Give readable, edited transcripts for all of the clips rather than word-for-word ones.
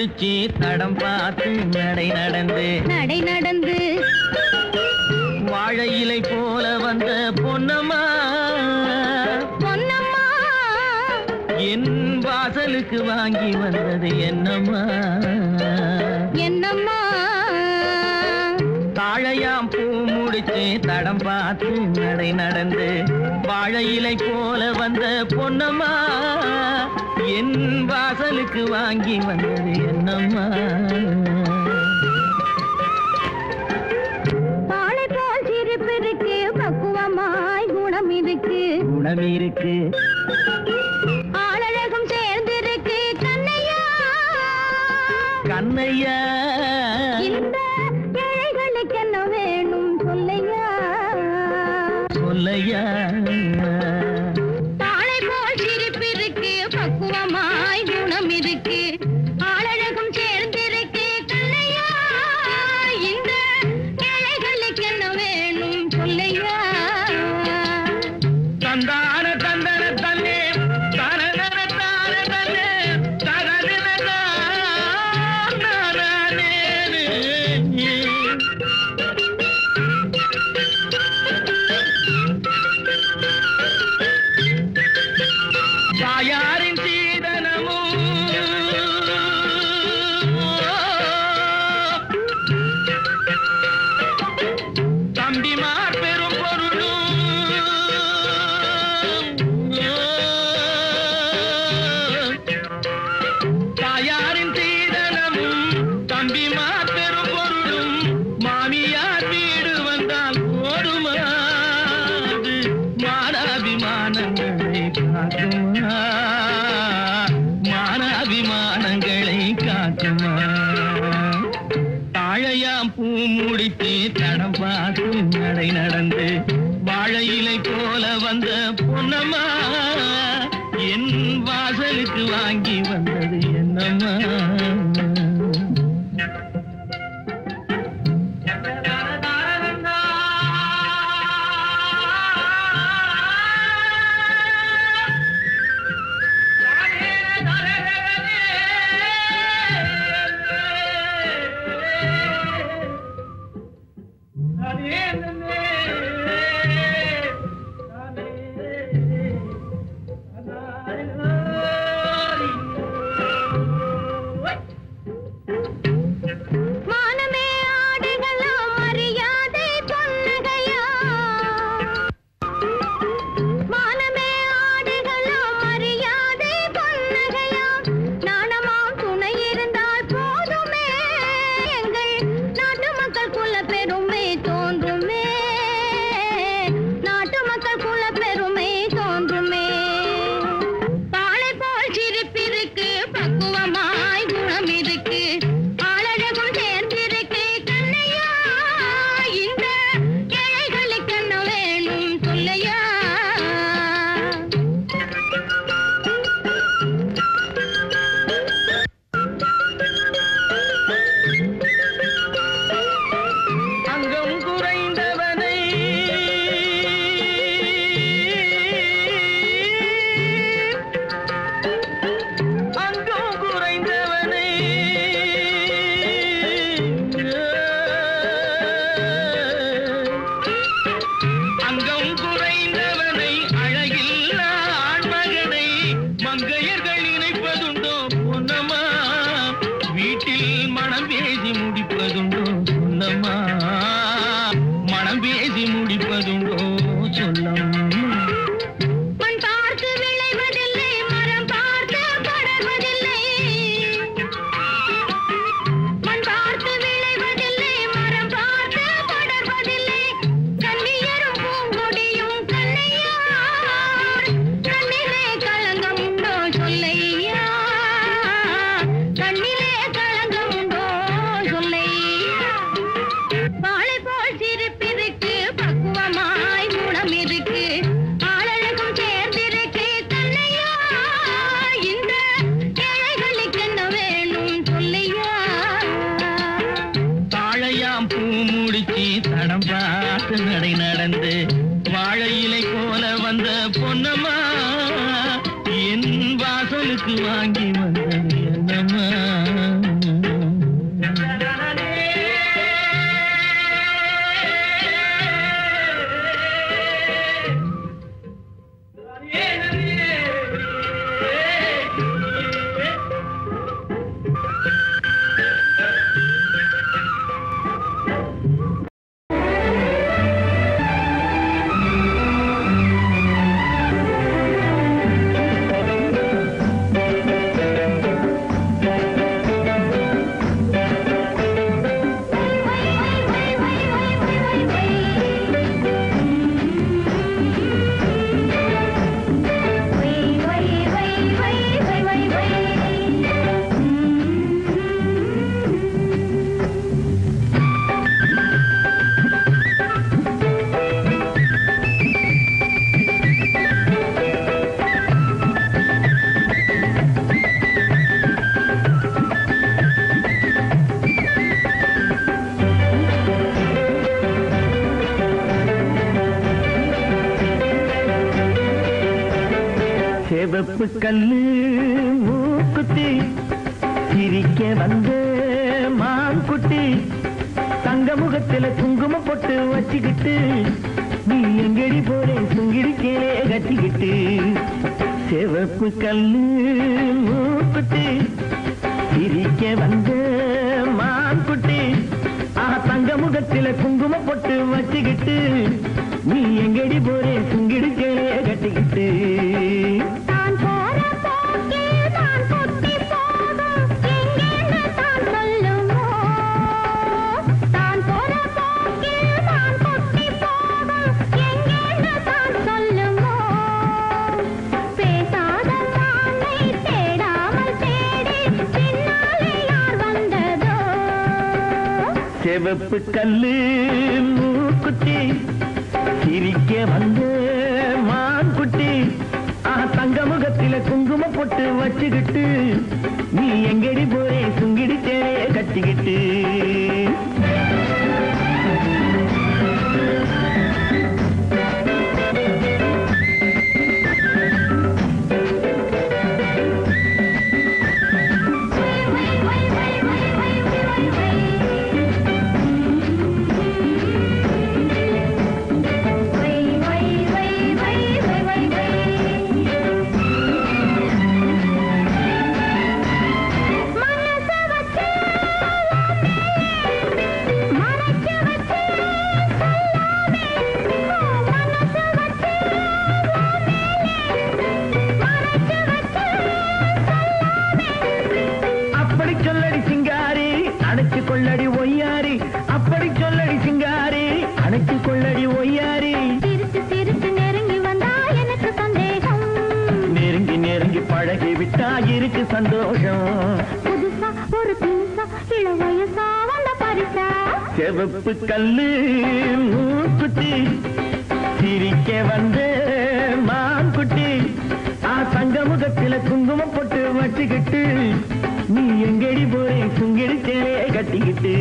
முடிச்சு தடம் பார்த்து நடை நடந்து வாழை இலை போல வந்த பொன்னம்மா என் வாசலுக்கு வாங்கி வந்தது என்னம்மா தாழையாம் பூ முடிச்சு தடம் பார்த்து நடை நடந்து வாழை இலை போல வந்த பொன்னம்மா என் வாசலுக்கு வாங்கி வந்தது என்னம்மா தாளை போல் சிரிப்பு இருக்கு பக்குவமாய் குணம் இருக்கு ஆளழகும் சேர்ந்திருக்கு கண்ணையா இந்த ஏழைகளுக்கு என்ன வேணும் சொல்லையா தாளை போல் சிரிப்பு இருக்கு பக்குவமாய் குணம் இருக்கு ஆளழகும் சேர்ந்திருக்கு கண்ணையா இந்த ஏழைகளுக்கு என்ன வேணும் சொல்லையா தந்தான தந்தன தன்னே தரன தார தன்னே தரன தாரனே தாயாரின் சீதனமும் தம்பிமார் பெரும் பொருளும் தாயாரின் சீதனமும் தம்பிமார் பெரும் பொருளும் மாமியார் வீடு வந்தால் போதுமாது மானாபிமானங்களை காக்குமா மானாபிமானங்களை காக்குமா தாழையாம் பூ முடித்து தடம் பார்த்து நடை நடந்து வாழை இலை போல வந்த பொன்னம்மா என் வாசலுக்கு வாங்கி வந்தது என்னம்மா மானமே ஆடைகளாம் மரியாதை பொன்னகையா மானமே ஆடைகளாம் மரியாதை பொன்னகையா நாணமாம் துணை இருந்தால் போதுமே எங்கள் நாட்டு மக்கள் குல பெருமை தோன்றுமே நாட்டு மக்கள் குல பெருமை தோன்றுமே தாளை போல் சிரிப்பிருக்கு பக்குவமாய் குணம் இருக்கு ஆளழகும் சேர்ந்திருக்கு கண்ணையா இந்த ஏழைகளுக்கு என்ன வேணும் சொல்லையா அங்கம் குறைந்தவனை அங்கம் குறைந்தவனை அங்கம் குறைந்தவனை அழகில்லா ஆண்மகனை மங்கையர்கள் நினைப்பதுண்டோ பொன்னம்மா வீட்டில் மனம் பேசி முடிப்பதுண்டோ சொல்லம்மா மனம் பேசி முடிப்பதுண்டோ சொல்லம்மா மண் பார்த்து விளைவதில்லை மரம் பார்த்து படர்வதில்லை மண் பார்த்து விளைவதில்லை மரம் பார்த்து படர்வதில்லை கண்ணியரும் பூங்கொடியும் கண்ணையா கண்ணிலே களங்கம் உண்டோ சொல்லையா கண்ணிலே களங்கம் உண்டோ சொல்லையா வாழை போல் சிரிப்பிருக்கு பக்குவமாய் குணம் இருக்கு ஆளழகும் சேர்ந்திருக்கு கண்ணையா இந்த ஏழைகளுக்கு என்ன வேணும் சொல்லையா தாழையாம் பூ முடிச்சு தடம் பார்த்து நடை நடந்து வாழை இலை போல வந்த பொன்னம்மா என் வாசலுக்கு வாங்கி வந்தது என்னம்மா செவப்பு கல்லு மூக்குத்தி சிரிக்க வந்த மான்குட்டி தங்க முகத்துல குங்குமம் போட்டு வச்சுக்கிட்டு நீ எங்கடி போறே சுங்கிடி கேளே கட்டிக்கிட்டு செவப்பு கல்லு மூக்குத்தி சிரிக்க வந்த மான்குட்டி தங்க முகத்துல குங்குமம் போட்டு வச்சுக்கிட்டு நீ எங்கடி போறே சுங்கிடி கேளே கட்டிக்கிட்டு செவப்பு கல்லு மூக்குத்தி சிரிக்க வந்து மான்குட்டி தங்க முகத்தில குங்குமம் போட்டு வச்சுக்கிட்டு நீ எங்கடி போறே சுங்கிடி தேரே கட்டிக்கிட்டு கொள்ளடி ஒய்யாரி அப்படி சொல்லடி சிங்காரி அணைச்சு கொள்ளடி ஒய்யாரி சிரிச்சு சிரிச்சு நெருங்கி வந்தா எனக்கு சந்தேகம் நெருங்கி நெருங்கி பழகி விட்டா இருக்கு சந்தோஷம் புதுசா ஒரு தினுசா இள வயசா வந்த பரிசா செவப்பு கல்லு மூக்குத்தி சிரிக்க வந்து மான்குட்டி தங்க முகத்தில குங்குமம் போட்டு வச்சுக்கிட்டு நீ எங்கடி போறே சுங்கிடி தேரே கட்டிக்கிட்டு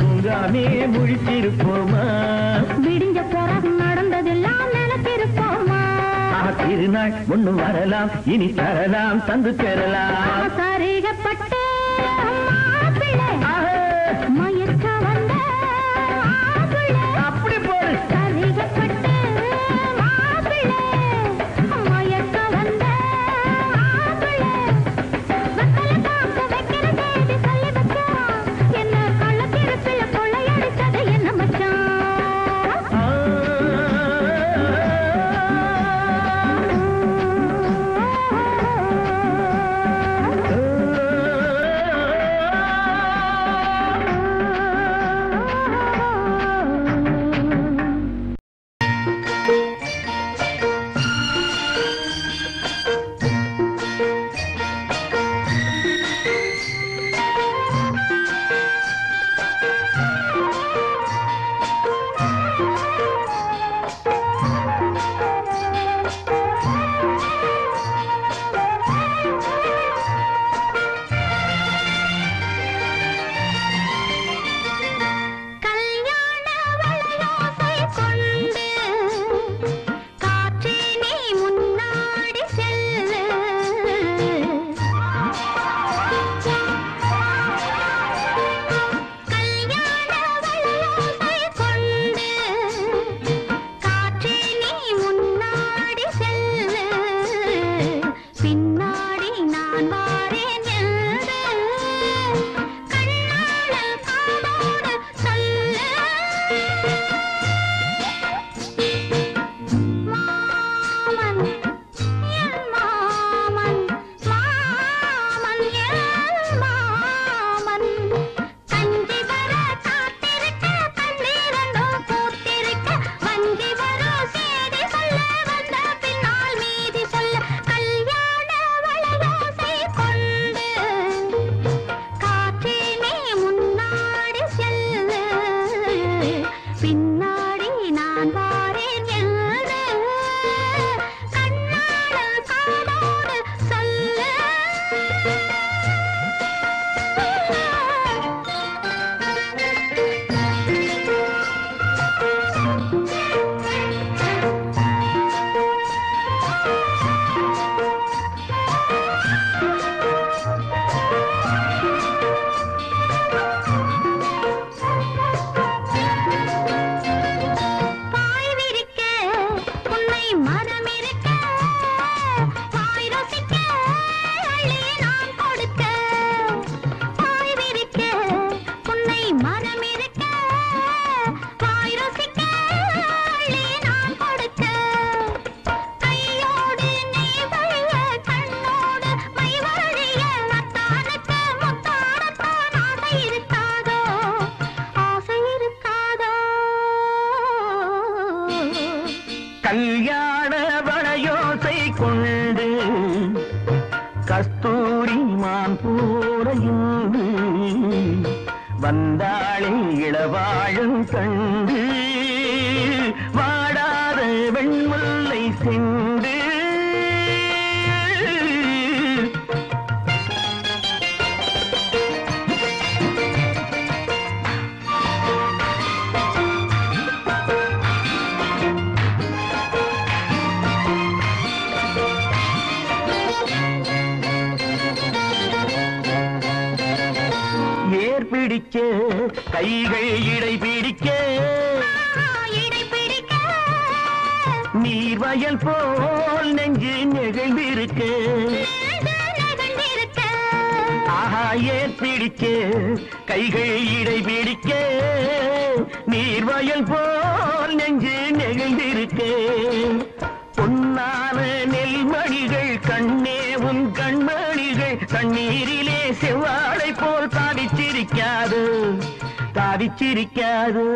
தூங்காமே முழித்திருப்போமா விடிஞ்ச போறது நடந்ததெல்லாம் நினைத்திருப்போமா திருநாள் ஒண்ணு வரலாம் இனி தரலாம் தந்து பெறலாம் சரிகப்பட்டு மயக்க வந்த அப்படி போடு சரிகப்பட்டு மயக்க வந்த போல இன்று வந்தாளே இளவாழும் கண்டு வாடாத வெண்முல்லை சென்று பிடிக்க கைகள் இடை பிடிக்க நீர் வயல் போல் நெஞ்சு நெகிழ்ந்திருக்க ஆஹா ஏர் பிடிக்க கைகள் இடை பிடிக்க நீர் வயல் போல் நெஞ்சு நெகிழ்ந்திருக்க பொன்னான நெல்மணிகள் கண்ணேவும் கண்மணிகள் கண்ணீரிலே செவ்வாழை போல் தாவிச்சிரிக்காது தாவிச்சிரிக்காது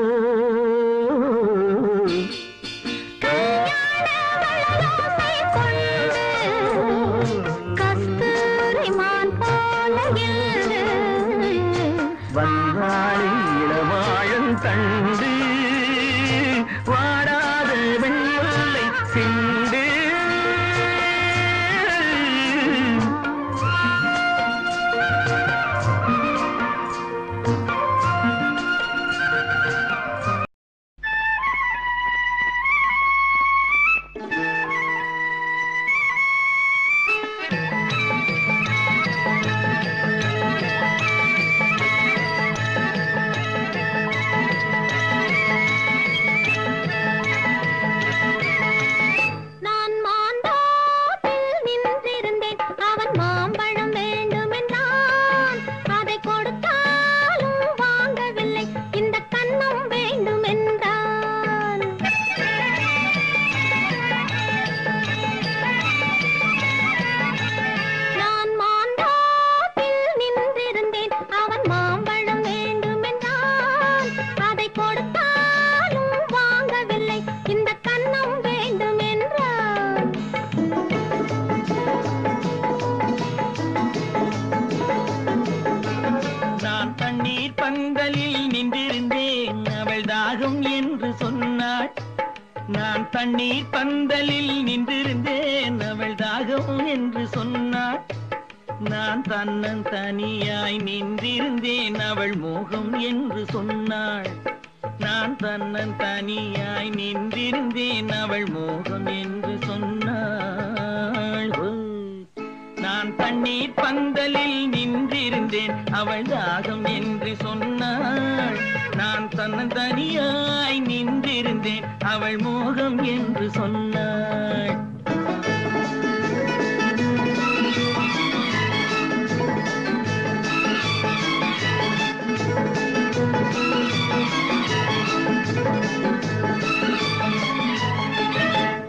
வந்தாளே இளவாழும் கண்டு வாடாத வெண்முல்லை சிந்து நான் தண்ணீர் பந்தலில் நின்றிருந்தேன் அவள் தாகம் என்று சொன்னாள் நான் தன்னன் தனியாய் நின்றிருந்தேன் அவள் மோகம் என்று சொன்னாள் நான் தன்னன் தனியாய் நின்றிருந்தேன் அவள் மோகம் என்று சொன்னாள் நான் தண்ணீர் பந்தலில் நின்றிருந்தேன் அவள் தாகம் என்று சொன்னாள் நான் தன்னன் தனியாய் நின்றிருந்தேன் அவள் மோகம் என்று சொன்னாள்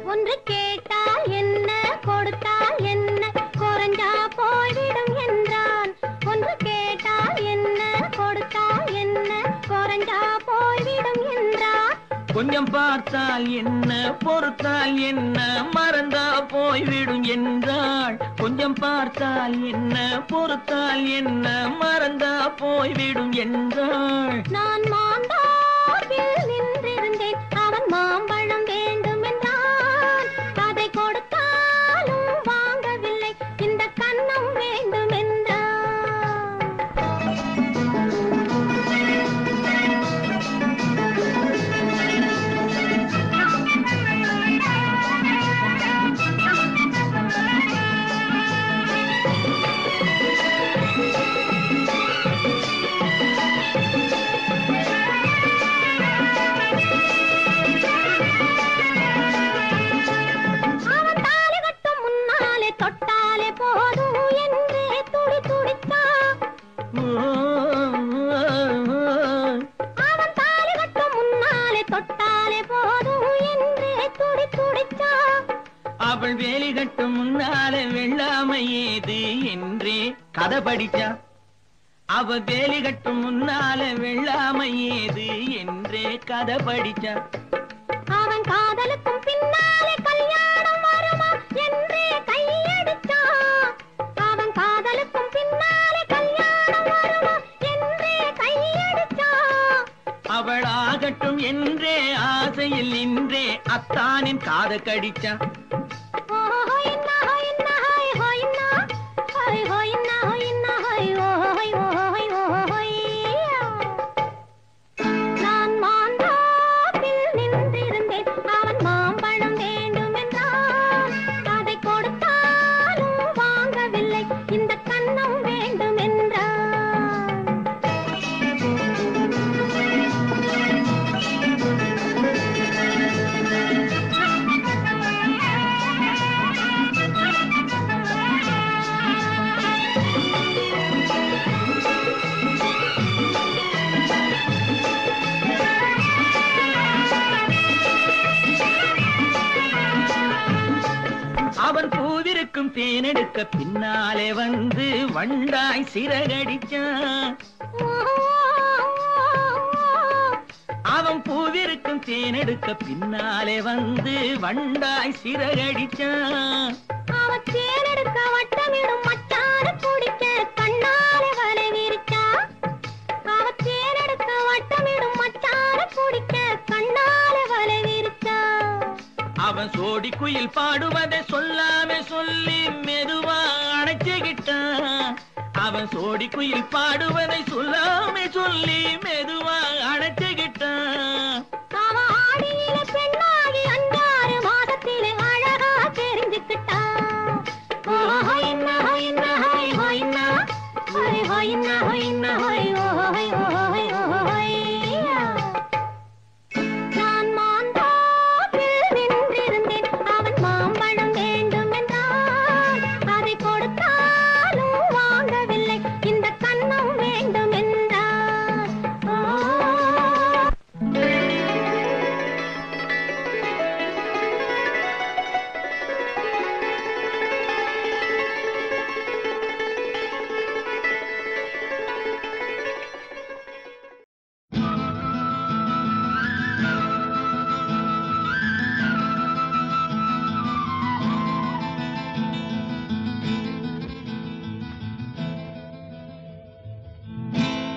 ஒன்று கேட்டால் என்ன கொடுத்தால் என்ன குறைஞ்சா போய்விடும் என்றான் ஒன்று கேட்டால் என்ன கொடுத்தால் என்ன குறைஞ்சா போய்விடும் என்றான் கொஞ்சம் பார்த்தால் என்ன பொறுத்தால் என்ன மறந்தா போய்விடும் என்றாள் கொஞ்சம் பார்த்தால் என்ன பொறுத்தால் என்ன மறந்தா போய்விடும் என்றாள் நான் மாந்தாவில் நின்றிருந்தேன் அவன் மாம்பழம் வேண்டும் என்றான் அதை கொடுத்தாலும் வாங்கவில்லை இந்த கன்னம் வேண்டும் என்றான் தொட்டாலே போதும் என்றே துடி துடித்தான் அவன் தாலி கட்டும் முன்னாலே தொட்டாலே போதும் என்றே துடி துடித்தான் அவள் வேலி கட்டும் முன்னாலே வெள்ளாமை ஏது என்றே கதை படிச்சா அவ வேலி கட்டும் முன்னாலே வெள்ளாமை ஏது என்றே கதை படிச்சா அவன் காதலுக்கும் பின்னாலே கல்யாணம் வருமா என்றே கையடித்தான் அவன் காதலுக்கும் பின்னாலே வேணும் என்றே ஆசையில் நின்றே அத்தானின் காத கடிச்சான். அவன் பூவிருக்கும் தேனெடுக்க பின்னாலே வந்து வண்டாய் சிறகடிச்சான். அவன் பூவிருக்கும் தேனெடுக்க பின்னாலே வந்து வண்டாய் சிறகடிச்சான். அவன் தேனெடுக்க வட்டமிடும் மட்டான குடிக்க கண்ணாலே வலை விரிச்சான். அவன் தேனெடுக்க வட்டமிடும் மட்டான குடிக்க கண்ணாலே வலை விரிச்சான். அவன் சோடி குயில் பாடுவதை சொல்லாம சொல்லி மெதுவா அணைச்சுக்கிட்டான். அவன் சோடி குயில் பாடுவதை சொல்லாம சொல்லி மெதுவா அணைச்சுக்கிட்டான். அவன் ஆடியில பெண்ணாகி 5 மாதத்திலே அழகா தெரிஞ்சுக்கிட்டான். நான் மாந்தாப்பில் நின்றிருந்தேன். அவன் மாம்பழம் வேண்டும் என்றான். அதை கொடுத்தாலும் வாங்கவில்லை. இந்த கன்னம் வேண்டும் என்றான்.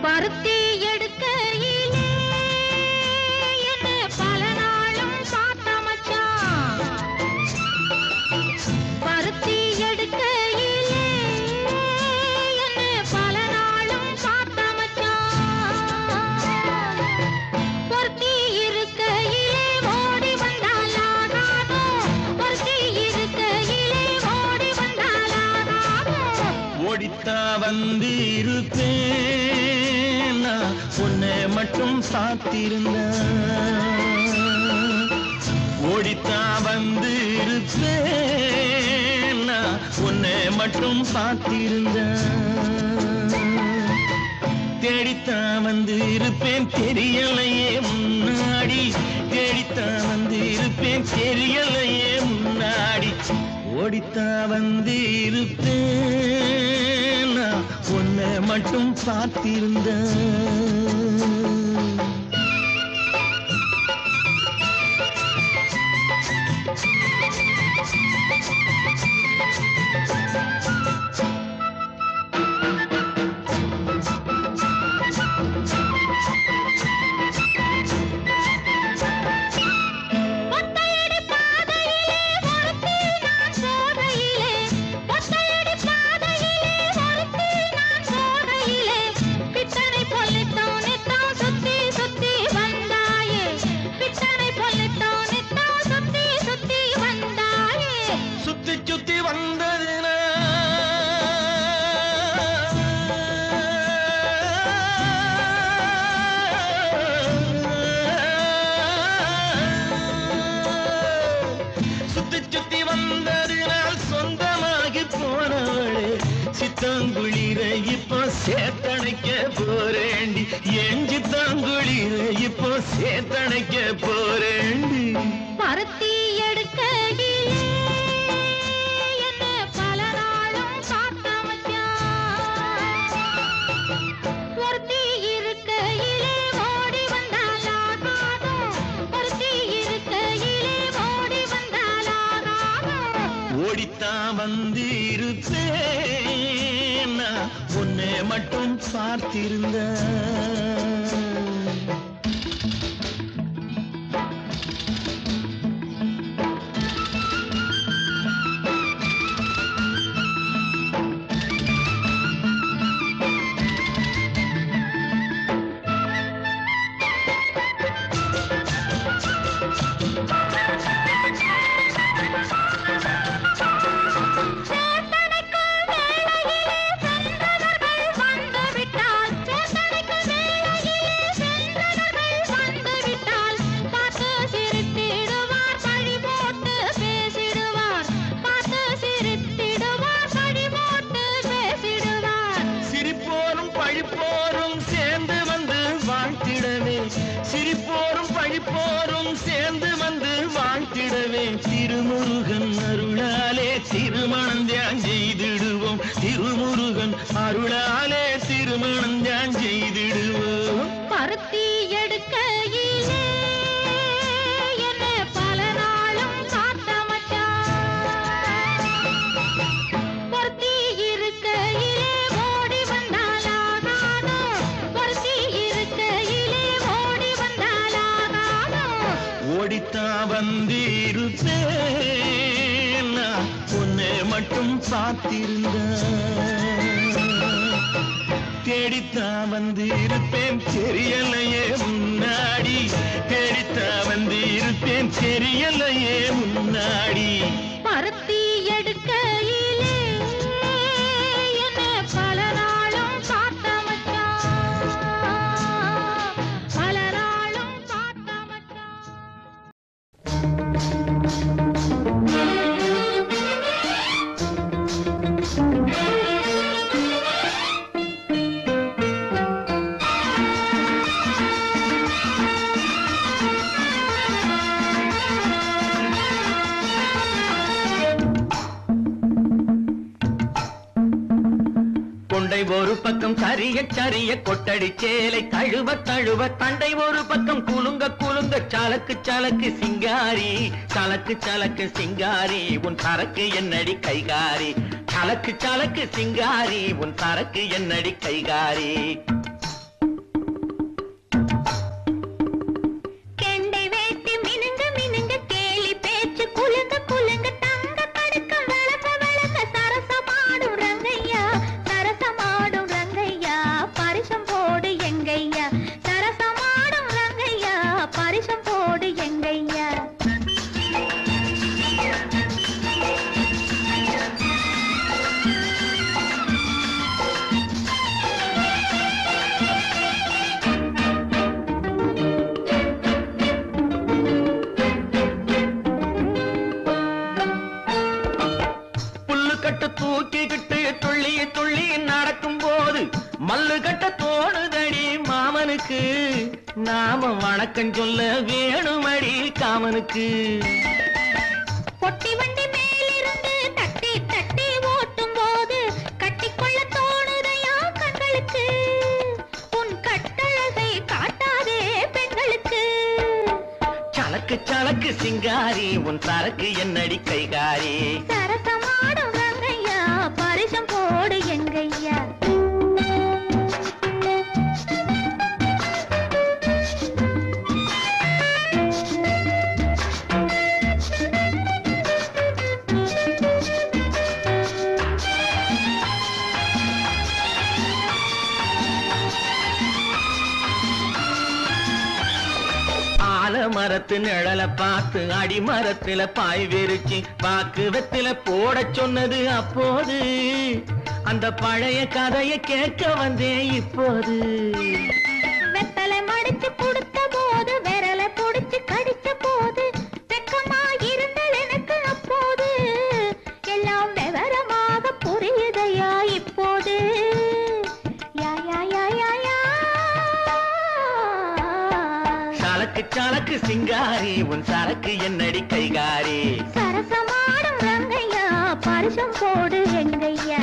பருத்தி எடுக்கையிலே என்னை பல நாளும் பார்த்த மச்சான். பருத்தி எடுக்கையிலே என்னை பல நாளும் பார்த்த மச்சான். பொருத்தி இருக்கையிலே ஓடி வந்தாலாகாதோ. பொருத்தி இருக்கையிலே ஓடி வந்தாலாகாதோ. ஓடித்தா வந்து இருப்பேன் உன்னை மட்டும் சாத்திருந்தேன். ஓடித்தா வந்து இருப்பேன் உன்னை மட்டும் சாத்திருந்தேன். தேடித்தா வந்து இருப்பேன் தெரியலையே முன்னாடி. தேடித்தா வந்து இருப்பேன் தெரியலையே முன்னாடி. ஓடித்தா வந்து இருப்பேன் உன்னை மட்டும் பார்த்திருந்தேன். சித்தாங்குளிர இப்போ சேத்தணைக்க போறேண்டி. எஞ்சி தாங்குளிர இப்போ சேத்தணைக்க போறேண்டி. பருத்தி எடுக்கையிலே என்னை பல நாளும் பார்த்த மச்சான். பொருத்தி இருக்கையிலே ஓடி வந்தாலாகாதோ. பொருத்தி இருக்கையிலே ஓடி வந்தாலாகாதோ. ஓடித்தா வந்து இருப்பேன் உன்னை மட்டும் பார்த்திருந்தேன். இருவரும் சேர்ந்து வந்து வாழ்த்திடவே திருமுருகன் அருளாலே திருமணம் தியான் செய்திடுவோம். திருமுருகன் அருளாலே திருமணம் தியான் செய்திடுவோம். பருத்தி எடுக்கையிலே என்ன பல நாளும் காத்த மச்சான். பொருத்தி இருக்கையிலே ஓடி வந்தாலாகாதோ. பொருத்தி இருக்கையிலே ஓடி வந்தாலாகாதோ. ஓடித்தான் வந்திருப்பேன் நான் உன்னை மட்டும் பார்த்திருந்தேன். தேடித்தான் வந்திருப்பேன் தெரியலையே முன்னாடி. தேடித்தான் வந்திருப்பேன் தெரியலையே முன்னாடி. பருத்தி எடுக்கையிலே என்ன பல நாளும் காத்த மச்சான். பல நாளும் காத்த மச்சான். கொண்டை ஒரு பக்கம் சரிய சரிய கொட்டடி சேலை தழுவ தழுவ தண்டை ஒரு பக்கம் குலுங்க குலுங்க சலக்கு சலக்கு சிங்காரி. சலக்கு சலக்கு சிங்காரி உன் சரக்கு என்னடி கைகாரி. சலக்கு சலக்கு சிங்காரி உன் சரக்கு என்னடி கைகாரி. கெண்டை வேட்டி மினுங்க மினுங்க கேலி பேச்சு குலுங்க குலுங்க தங்க படுக்கம் வளக்க வளக்க சரசமாடும் ரங்கையா. சரசமாடும் ரங்கையா பரிசம் போடு எங்கையா. சரசமாடும் ரங்கையா பரிசம் போடு எங்கையா. புல்லுக்கட்டு தூக்கிக்கிட்டு துள்ளி துள்ளி நடக்கும் போது மல்லு கட்ட தோணுதடி மாமனுக்கு. நாம வணக்கம் சொல்ல வேணுமடி காமனுக்கு. பொட்டி வண்டி மேலிருந்து தட்டி தட்டி ஓட்டும் போது கட்டிக்கொள்ள தோணுதையா கண்களுக்கு. உன் கட்டழகை காட்டாதே பெண்களுக்கு. சலக்கு சலக்கு சிங்காரி உன் சரக்கு என்னடி கைகாரி. சரசமாடும் ரங்கையா பரிசம் போடு எங்கையா. மரத்து நிழல பார்த்து அடிமரத்துல பாய் விரிச்சு பாக்கு வெத்தில போட சொன்னது அப்போது. அந்த பழைய கதையை கேட்க வந்தேன் இப்போது. வெத்தலை மடிச்சு கொடுத்த போது விரலை புடிச்சு கடிச்ச போது வெக்கமா இருந்தது எனக்கு அப்போது. எல்லாம் விவரமாக புரியுதையா இப்போது. யா யா யா யா யா. சலக்கு சலக்கு சிங்காரி உன் சரக்கு என்னடி கைகாரி. சரசமாடும் ரங்கையா பரிசம் போடு எங்கையா.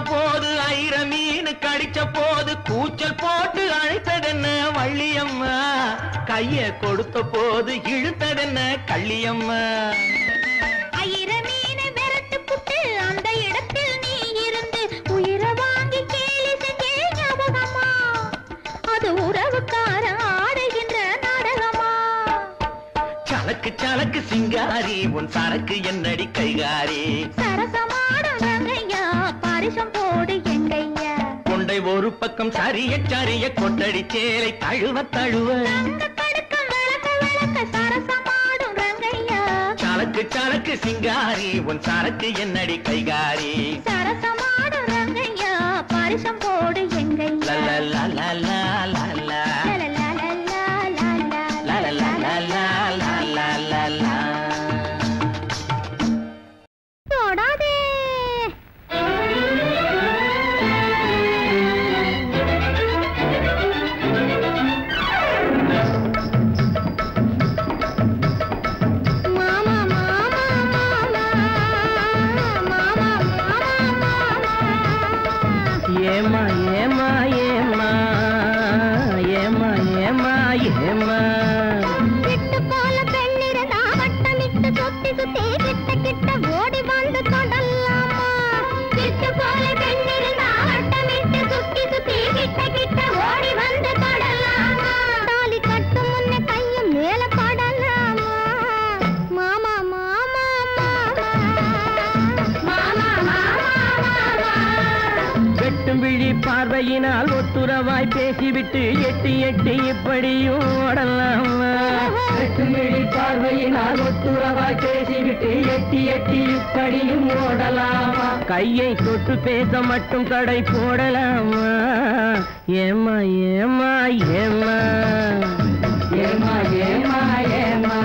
போது ஐர மீன் கடிச்ச போது கூச்சல் போட்டு அழைத்ததென்ன வள்ளியம்மா. கைய கொடுத்த போது இழுத்ததென்ன கள்ளியம்மா. ஐர மீனை விரட்டு புட்டு அந்த இடத்தில் நீ இருந்து உயிரை வாங்கி கேலி செஞ்சே ஞாபகமா. அது உறவுக்காரன் ஆடுகின்ற நாடகமா. சலக்கு சலக்கு சிங்காரி உன் சரக்கு என்னடி கைகாரி. சரசமாடும் ரங்கையா பரிசம் போடு எங்கையா. கொண்டை ஒரு பக்கம் சரிய சரிய கொட்டடி சேலை தழுவ தழுவ தங்க கடுக்கம் வளக்க வளக்க சரசமாடும் ரங்கையா. சலக்கு சலக்கு சிங்காரி உன் சரக்கு என்னடி கைகாரி. சரசமாடும் ரங்கையா பரிசம் போடு எங்கையா. லா லா லா லா லா லா. லா லா லா ஏமா ஏமா ஏமா ஏமா ஏமா ஏமா விட்டு போல பெண்ணிருந்தா வட்டமிட்டு சுத்தி சுத்தி கிட்ட கிட்ட ஓடி வந்து தொடலாமா விட்டு போல பெண்ணிருந்தா வட்டமிட்டு சுத்தி சுத்தி கிட்ட கிட்ட ஓடி வந்து தொடலாமா தாலி கட்டும் முன்ன கையும் மேல படலாமா மாமா மாமா மாமா மாமா வெட்டும் விழி பார்வையினால் ஒட்டுறவாய் பேசிவிட்டு எட்டி எட்டி இப்படியும் ஓடலாமா வெட்டும் விழி பார்வையினால் ஒட்டுறவாய் பேசிவிட்டு எட்டி எட்டி இப்படியும் ஓடலாமா கையை தொட்டு பேச மட்டும் கடை போடலாமா ஏமா ஏமா ஏமா ஏமா ஏமா ஏமா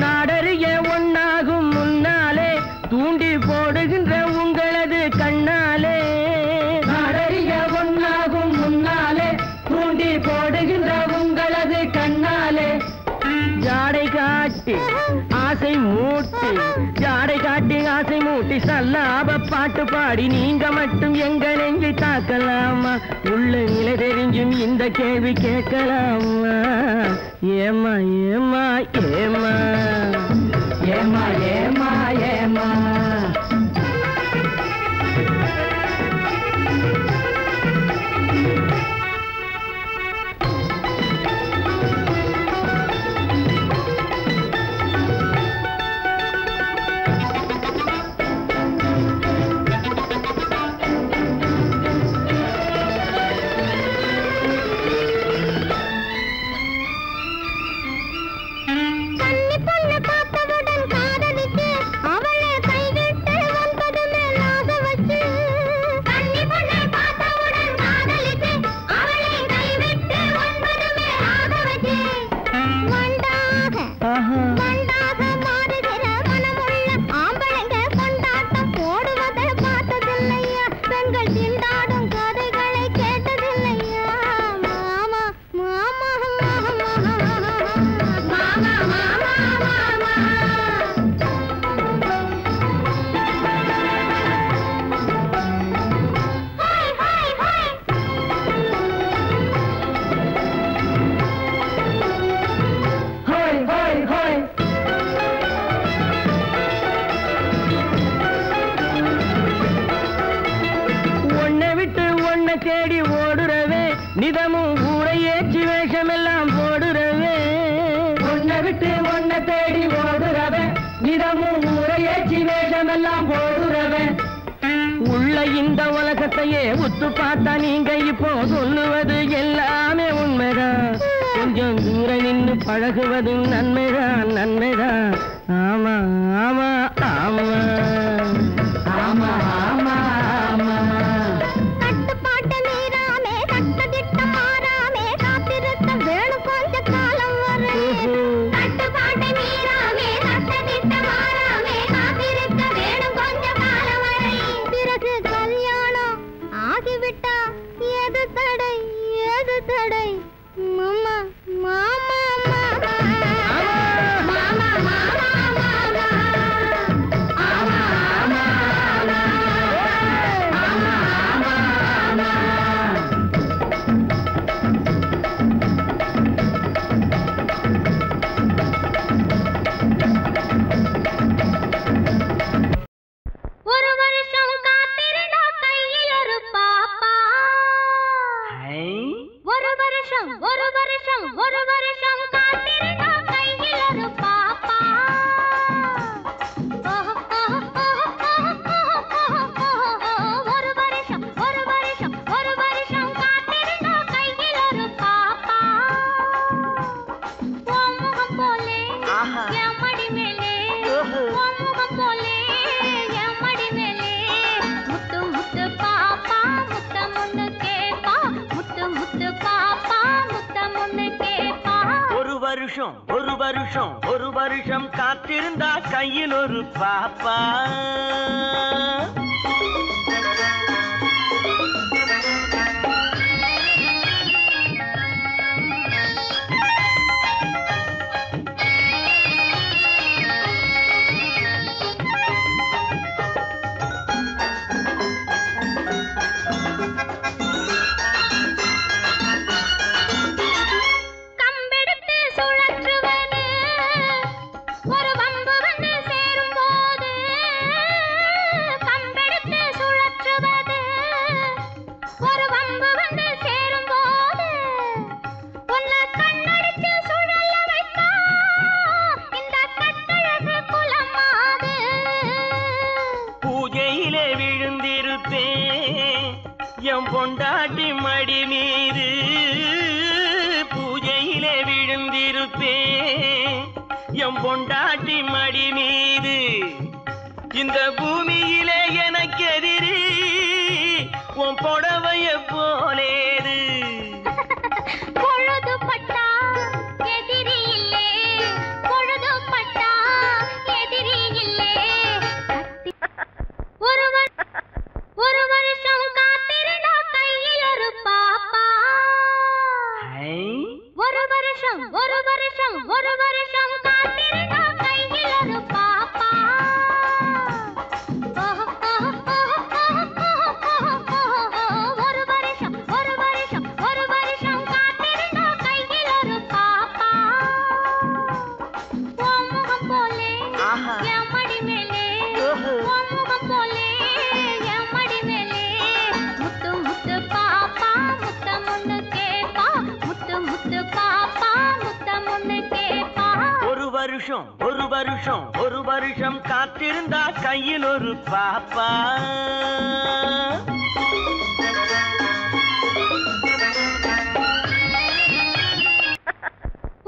நாடறிய ஒன்னாகும் முன்னாலே தூண்டி போடுகின்ற உங்களது கண்ணாலே நாடறிய ஒன்னாகும் முன்னாலே தூண்டி போடுகின்ற உங்களது கண்ணாலே ஜாடை காட்டி ஆசை மூட்டி ஜாடை காட்டி ஆசை மூட்டி சல்லாப பாட்டு பாடி நீங்க மட்டும் எங்க நெஞ்சை தாக்கலாமா உள்ள நிலை தெரிஞ்சும் இந்த கேள்வி கேட்கலாமா ஏமா ஏமா ஏமா ஏமா ஏமா ஏமா தேடி ஓடுறவே நிதமும் ஊரை ஏற்றி வேஷமெல்லாம் போடுறவே ஒன்னை விட்டு ஒன்னை தேடி ஓடுறவே நிதமும் ஊரை ஏற்றி வேஷமெல்லாம் போடுறவே உள்ள இந்த உலகத்தையே உத்து பார்த்தா நீங்க இப்போ சொல்லுவது எல்லாமே உண்மைதான் கொஞ்சம் தூரம் நின்று பழகுவது நன்மைதான் நன்மைதான் ஆமா ஆமா ஆமா ஆமா ஆமா ஆமா வருஷம் காத்திருந்தா கையில் ஒரு பாப்பா. பொண்டாட்டி மடி மீது பூஜையிலே விழுந்திருப்பேன். எம் பொண்டாட்டி மடி மீது இந்த பூமியிலே எனக்கு எதிரி உன் புடவைய போலேது. பொழுது பட்டா எதிரி இல்லே, பொழுது பட்டா எதிரி இல்லே. ஒரு வருஷம் காத்திருந்தா கையில் ஒரு பாப்பா. ஒரு வருஷம் காத்திருந்தா கையில் ஒரு பாப்பா. ஒரு வருஷம் காத்திருந்தா கையில் ஒரு பாப்பா. உன் முகம் போலே என் மடி மேலே, உன் முகம் போலே என் மடி மேலே. முத்து முத்து பாப்பா முத்தம் ஒண்ணு கேப்பா, முத்து முத்து பாப்பா முத்தம் ஒண்ணு கேப்பா. ஒரு வருஷம் காத்திருந்தா கையில் ஒரு பாப்பா.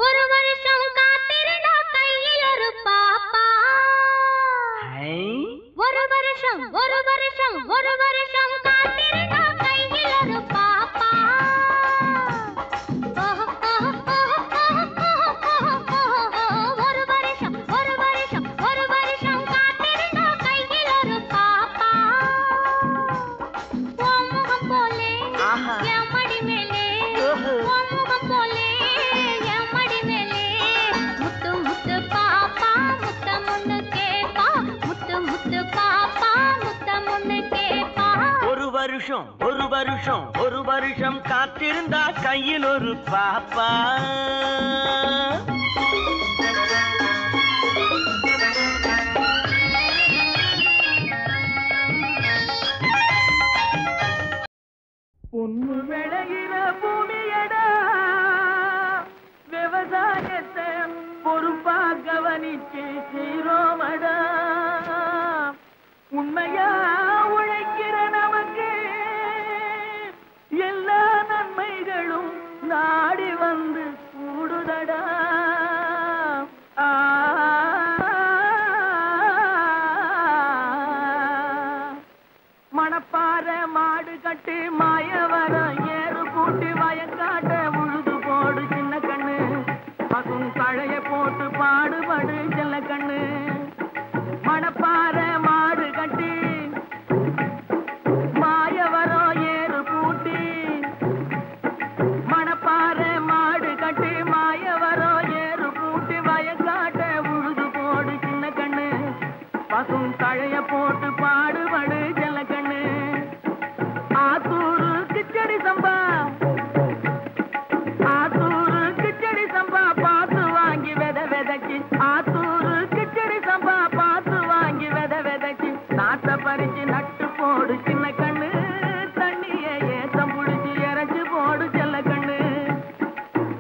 ஒரு வருஷம் காத்திருந்தா கையில் ஒரு பாப்பா. ஒரு வருஷம் காத்திருந்தா கையில் ஒரு பாப்பா. ஒரு வருஷம் காத்திருந்தா கையில் ஒரு பாப்பா. உன் முகம் போலே என் மடி மேலே, உன் முகம் போலே என் மடி மேலே. முத்து முத்து பாப்பா முத்தம் ஒண்ணு கேப்பா, முத்து முத்து பாப்பா முத்தம் ஒண்ணு கேப்பா. ஒரு வருஷம் காத்திருந்தா கையில் ஒரு பாப்பா. பொண்ணு விளையிற பூமியடா, விவசாயத்தை பொறுப்பா கவனிச்சு சீரோமடா. உண்மையா உழைக்கிற நமக்கு எல்லா நன்மைகளும் நாடி வந்து கூடுதடா. மணப்பாற மாடு கட்டி மாயவரம் ஏறு கூட்டி வயக்காட்ட உழுது போடு சின்ன கண்ணு. பசும் கழைய போட்டு பாடுபடு செல்ல கண்ணு. மணப்பாற மாடு கட்டி மாயவரம் ஏறு கூட்டி, மணப்பாற மாடு கட்டி மாயவரம் ஏறு கூட்டி வயக்காட்ட உழுது போடு சின்ன கண்ணு. பசும் கழைய போட்டு பாடுபடு செல்ல கண்ணு. ஆத்தூரு கிச்சடி சம்பா, ஆத்தூரு கிச்சடி சம்பா பார்த்து வாங்கி வித விதைக்கு. ஆத்தூரு கிச்சடி சம்பா பார்த்து வாங்கி வித விதைக்கு. நாட்டை பறிச்சு நட்டு போடு சின்ன கண்ணு. தண்ணிய ஏத்தம் புடிச்சு இறச்சி போடு செல்ல கண்ணு.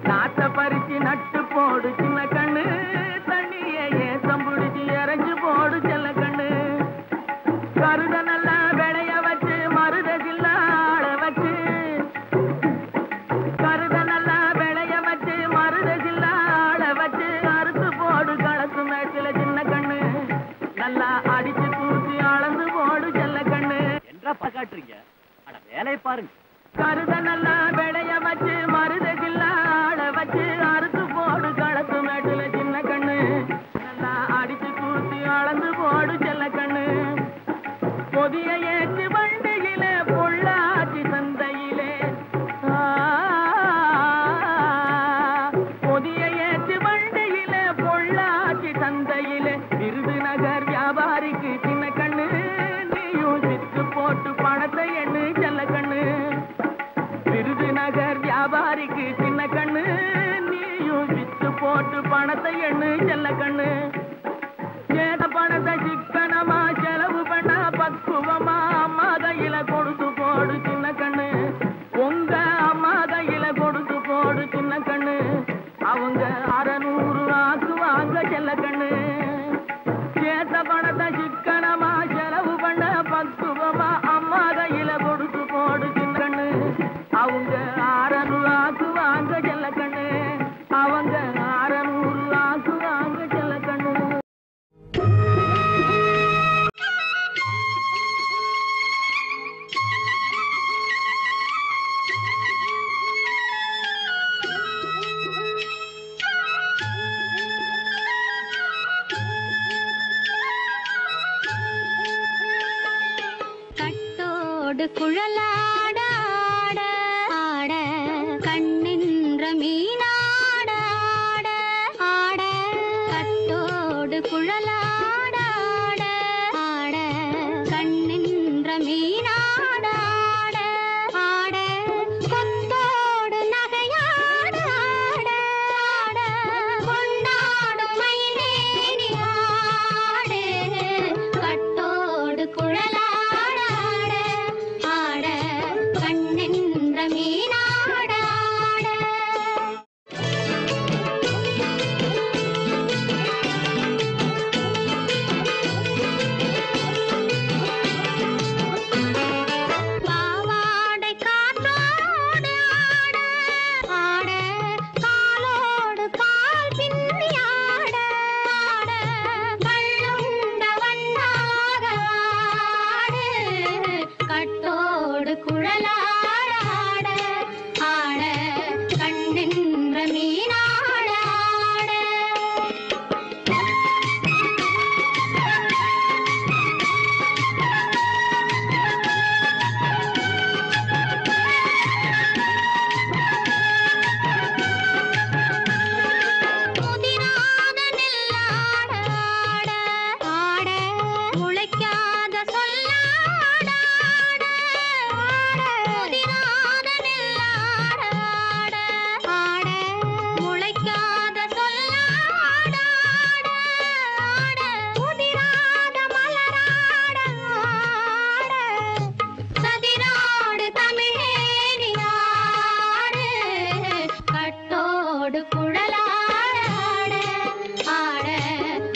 நாட்டை பறிச்சு நட்டு போடு சின்ன கண்ணு. தண்ணிய ஏத்தம் புடிச்சு இறச்சி போடு செல்ல கண்ணு. கருத நல்லா விளைய வச்சு மருத சில்லாட வச்சு, கருத நல்லா விளைய வச்சு மருத சில்லாட வச்சு அறுத்து போடு களத்து மேட்டில சின்ன கண்ணு. நல்லா அடிச்சு தூசி அளந்து போடு செல்ல கண்ணு. என்னப்பா காட்டுறீங்க? அட வேலையை பாருங்க. கருத நல்லா விளைய வச்சு மருத சில்லாட வச்சு அறுத்து போடு களத்து மேட்டுல சின்ன கண்ணு நல்லா அடிச்சு தூத்தி அளந்து போடு செல்ல கண்ணு பொதிய ஏற்று வண்டியில பொள்ளாச்சி சந்தையிலே பொதிய ஏற்று வண்டியில பொள்ளாச்சி சந்தையிலே விருதுநகர் வியாபாரிக்கு சின்ன கண்ணு நீயும் வித்து போட்டு பணத்தை எண்ணு செல்ல கண்ணு விருதுநகர் வியாபாரிக்கு சின்ன கண்ணு நீயும் வித்து போட்டு பணத்தை எண்ணு செல்ல கண்ணு ஏத பணத்தை சிக்கனமா செலவு பண்ண பக்குவமா அம்மா கையில கொடுத்து போடு சின்ன கண்ணு உங்க அம்மா கையில கொடுத்து போடு சின்ன கண்ணு அவங்க 600 ஆக்குவாங்க செல்ல கண்ணு ஏத்த பணத்தை சிக்கனமா செலவு பண்ண பக்குவமா அம்மா கையில கொடுத்து போடு சின்ன கண்ணு அவங்க 600 ஆக்குவாங்க செல்ல கண்ணு அவங்க 600 ஆக்குவாங்க செல்ல கண்ணு கட்டோடு குழலாட ஆட ஆட கண்ணின்ற மீனாட ஆட ஆட கட்டோடு குழலாட ஆட ஆட கண்ணின்ற மீனாட ஆட ஆட கொத்தோடு நகையாட ஆட ஆட கொண்டாடும் மயிலேறி ஆடு கட்டோடு குழலாட ஆட கண்ணின்ற மீனாட ஆட பாவாடை காற்றோடு ஆட ஆட காலோடு பால் பின்னி ஆட ஆட கள்ளுண்ட வண்ணாக ஆடு கட்டோடு குழலாட ஆட ஆட கண்ணின்ற மீனாட ஆட முதிராத நெல்லாட ஆட ஆட முளைக்காத சொல்லாட ஆட ஆட முதிராத நெல்லாட ஆட ஆட முளைக்காத சொல்லாட ஆட ஆட முதிராத மலராட ஆட சதிராடு தமிழேறி ஆடு கட்டோடு குழலாட ஆட ஆட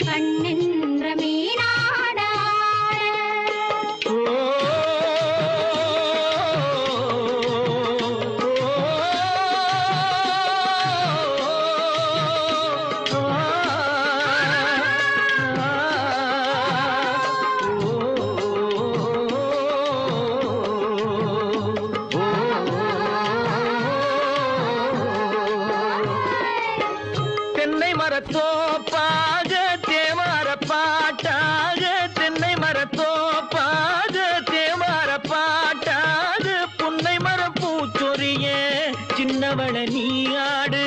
கண்ணின்ற மீனாட தென்னை மரத்தோப்பாக தேமார பாட்டாக தென்னை மரத்தோப்பாக தேமார பாட்டாக புன்னை மரம் பூச்சொரிய சின்னவள நீ ஆடு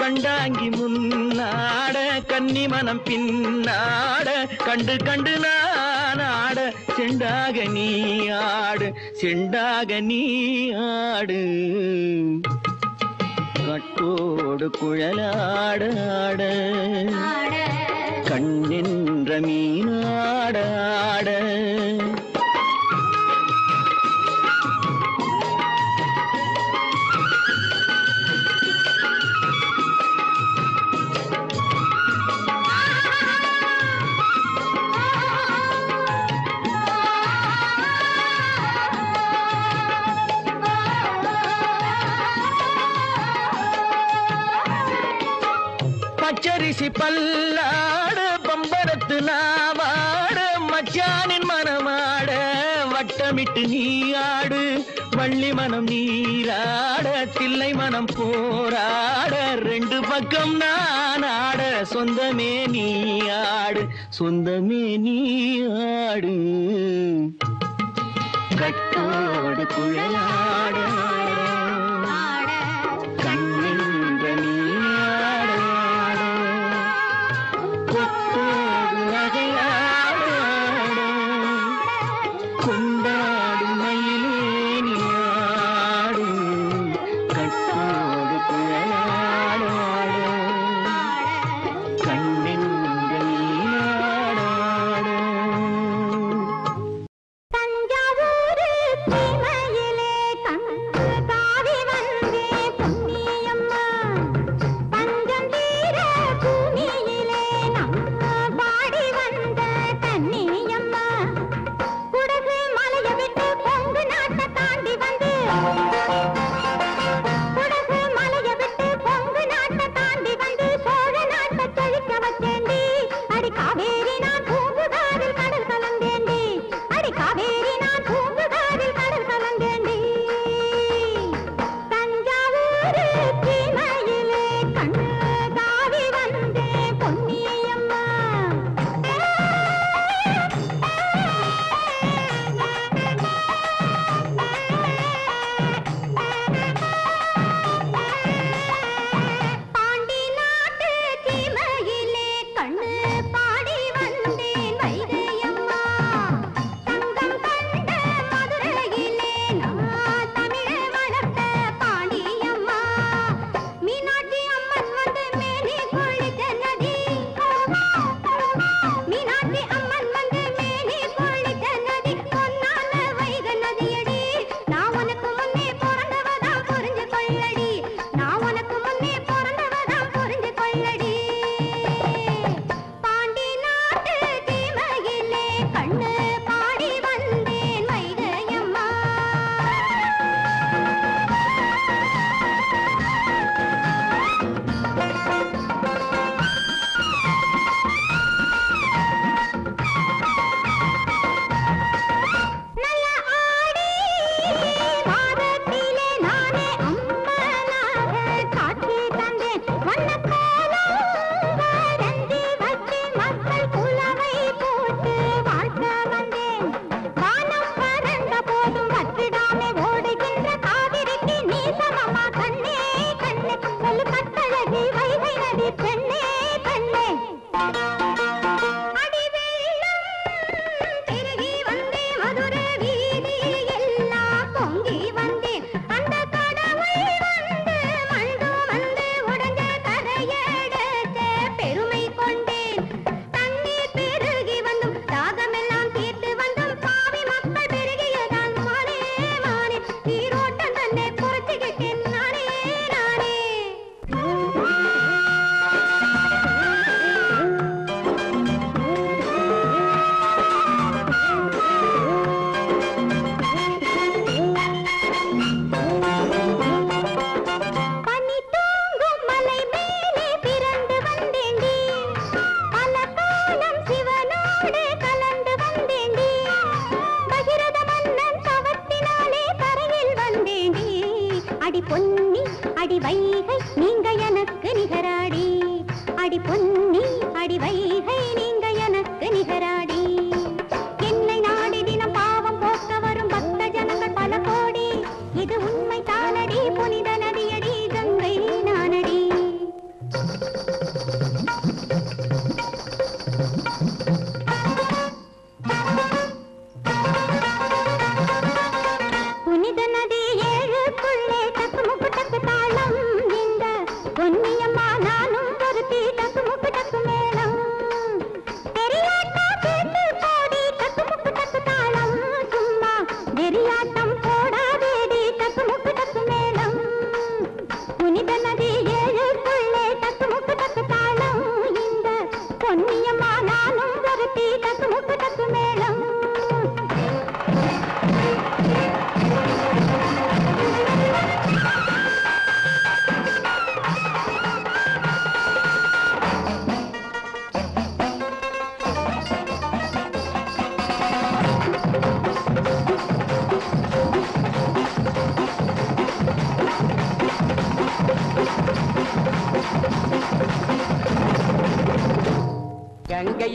கண்டாங்கி முன்னாட கன்னி மனம் பின்னாட கண்டு கண்டு நான் ஆட செண்டாக நீ ஆடு செண்டாக நீ ஆடு கட்டோடு குழலாட ஆட ஆட கண்ணின்ற மீனாட ஆட பச்சரிசி பல்லாடு பம்பரத்து நாவாட மச்சானின் மனமாட வட்டமிட்டு நீ ஆடு வள்ளி மனம் நீராட தில்லை மனம் போராட ரெண்டு பக்கம் நான் ஆட சொந்தமே நீ ஆடு சொந்தமே நீ ஆடு கட்டோடு குழலாட கண்ணின்ற நீ ஆட கொத்தோடு வகையாட கொண்டாடு மயிலே நீ ஆடு கட்டோடு குழலாட கண்ணின்ற நீ ஆட தஞ்சாவூர் சீமையிலே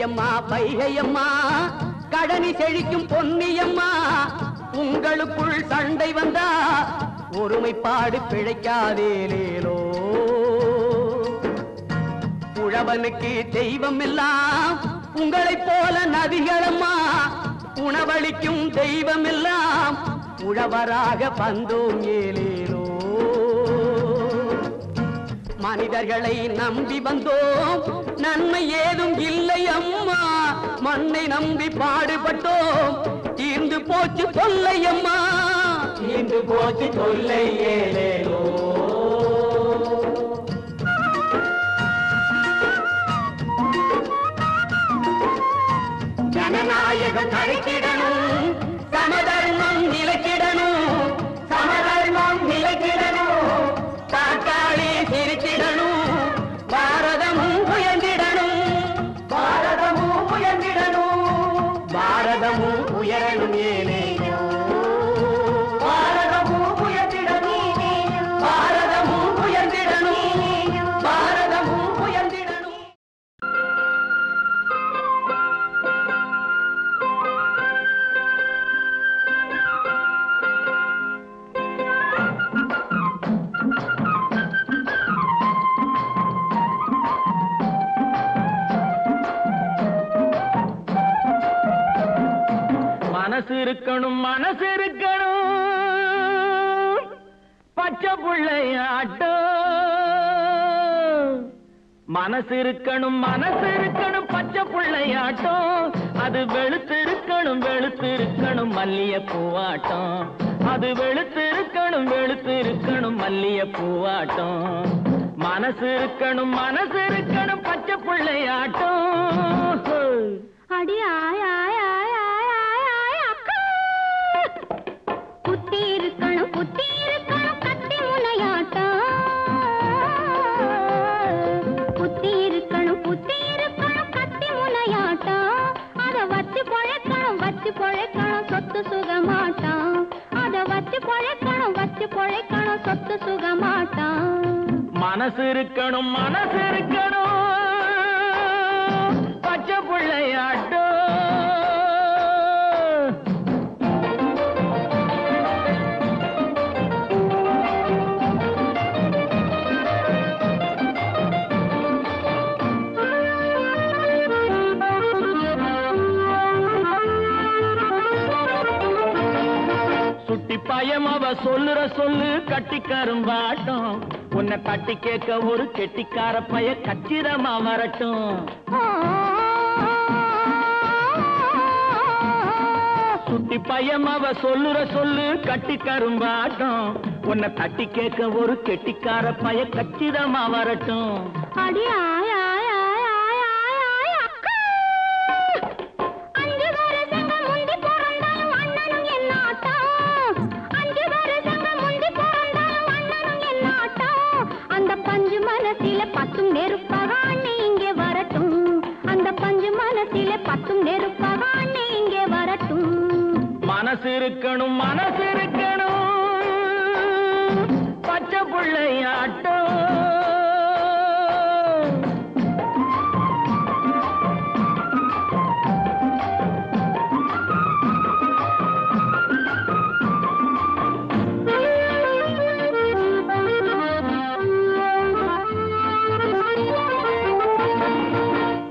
வைகையம்மா வைகையம்மா கடனி செழிக்கும் பொன்னியம்மா உங்களுக்குள் சண்டை வந்தா ஒருமைப்பாடு பிழைக்காதேலேலோ உழவனுக்கு தெய்வம் எல்லாம் உங்களைப் போல நதிகளம்மா உணவளிக்கும் தெய்வம் எல்லாம் உழவராக வந்தோம் ஏலேலோ மனிதர்களை நம்பி வந்தோம் நன்மை ஏதும் இல்லை அம்மா மண்ணை நம்பி பாடுபட்டோம் தீர்ந்து போச்சு தொல்லை அம்மா தீர்ந்து போச்சு தொல்லை ஏலேலோ ஜனநாயகம் தழைத்திடணும் சமதர்மம் நிலைத்திடணும் சமதர்மம் நிலைத்திடணும் காக்காளி சிரித்திடணும் பாரதமும் உயர்ந்திடணும் பாரதமும் உயர்ந்திடணும் பாரதமும் உயரணும் ஏனேயோ பாரதமும் உயர்ந்திடணும் பாரதமும் உயர்ந்திடணும் பாரதமும் உயர்ந்திடணும் மனசு இருக்கணும் மனசு இருக்கணும் பச்சை புள்ளையாட்டம் மனசு இருக்கணும் பச்சை புள்ளையாட்டம் அது வெளுத்திருக்கணும் மல்லிய பூவாட்டம் அது வெளுத்திருக்கணும் மல்லிய பூவாட்டம் மனசு இருக்கணும் பச்சை புள்ளையாட்டம் அடி ஆய் ஆய் ஆய் ஆய் ஆய் ஆய் அக்கா புத்தி இருக்கணும் கத்தி முனையாட்டம் புத்தி இருக்கணும் கத்தி முனையாட்டம் அத வச்சு பொழைக்கணும் சொத்து சுகமாட்டம் அத வச்சு பொழைக்கணும் சொத்து சுகமாட்டம் மனசு இருக்கணும் பச்சை புள்ளையாட்டம் சுட்டி பயம் அவ சொல்லுற சொல்லு கட்டிக்கரும்பாட்டம் உன்னை தட்டி கேட்க ஒரு கெட்டிக்கார பைய கச்சிதமா வரட்டும் சுட்டி பையம் அவ சொல்லுற சொல்லு கட்டிக்கரும்பாட்டம் உன்னை தட்டி கேட்க ஒரு கெட்டிக்கார பைய கச்சிதமா வரட்டும் அடி ஆய் ஆய் ஆய் ஆய் ஆய் ஆய் அக்கா 5 வருஷங்க முந்தி பிறந்தாலும் அண்ணனும் என்னாட்டம் 5 வருஷங்க முந்தி பிறந்தாலும் அண்ணனும் என்னாட்டம் அந்த பஞ்சு மனசில பத்தும் நெருப்பாக அண்ணே இங்கே வரட்டும் அந்த பஞ்சு மனசில பத்தும் நெருப்பாக அண்ணே இங்கே வரட்டும் மனசு இருக்கணும் பச்சை புள்ளையாட்டம்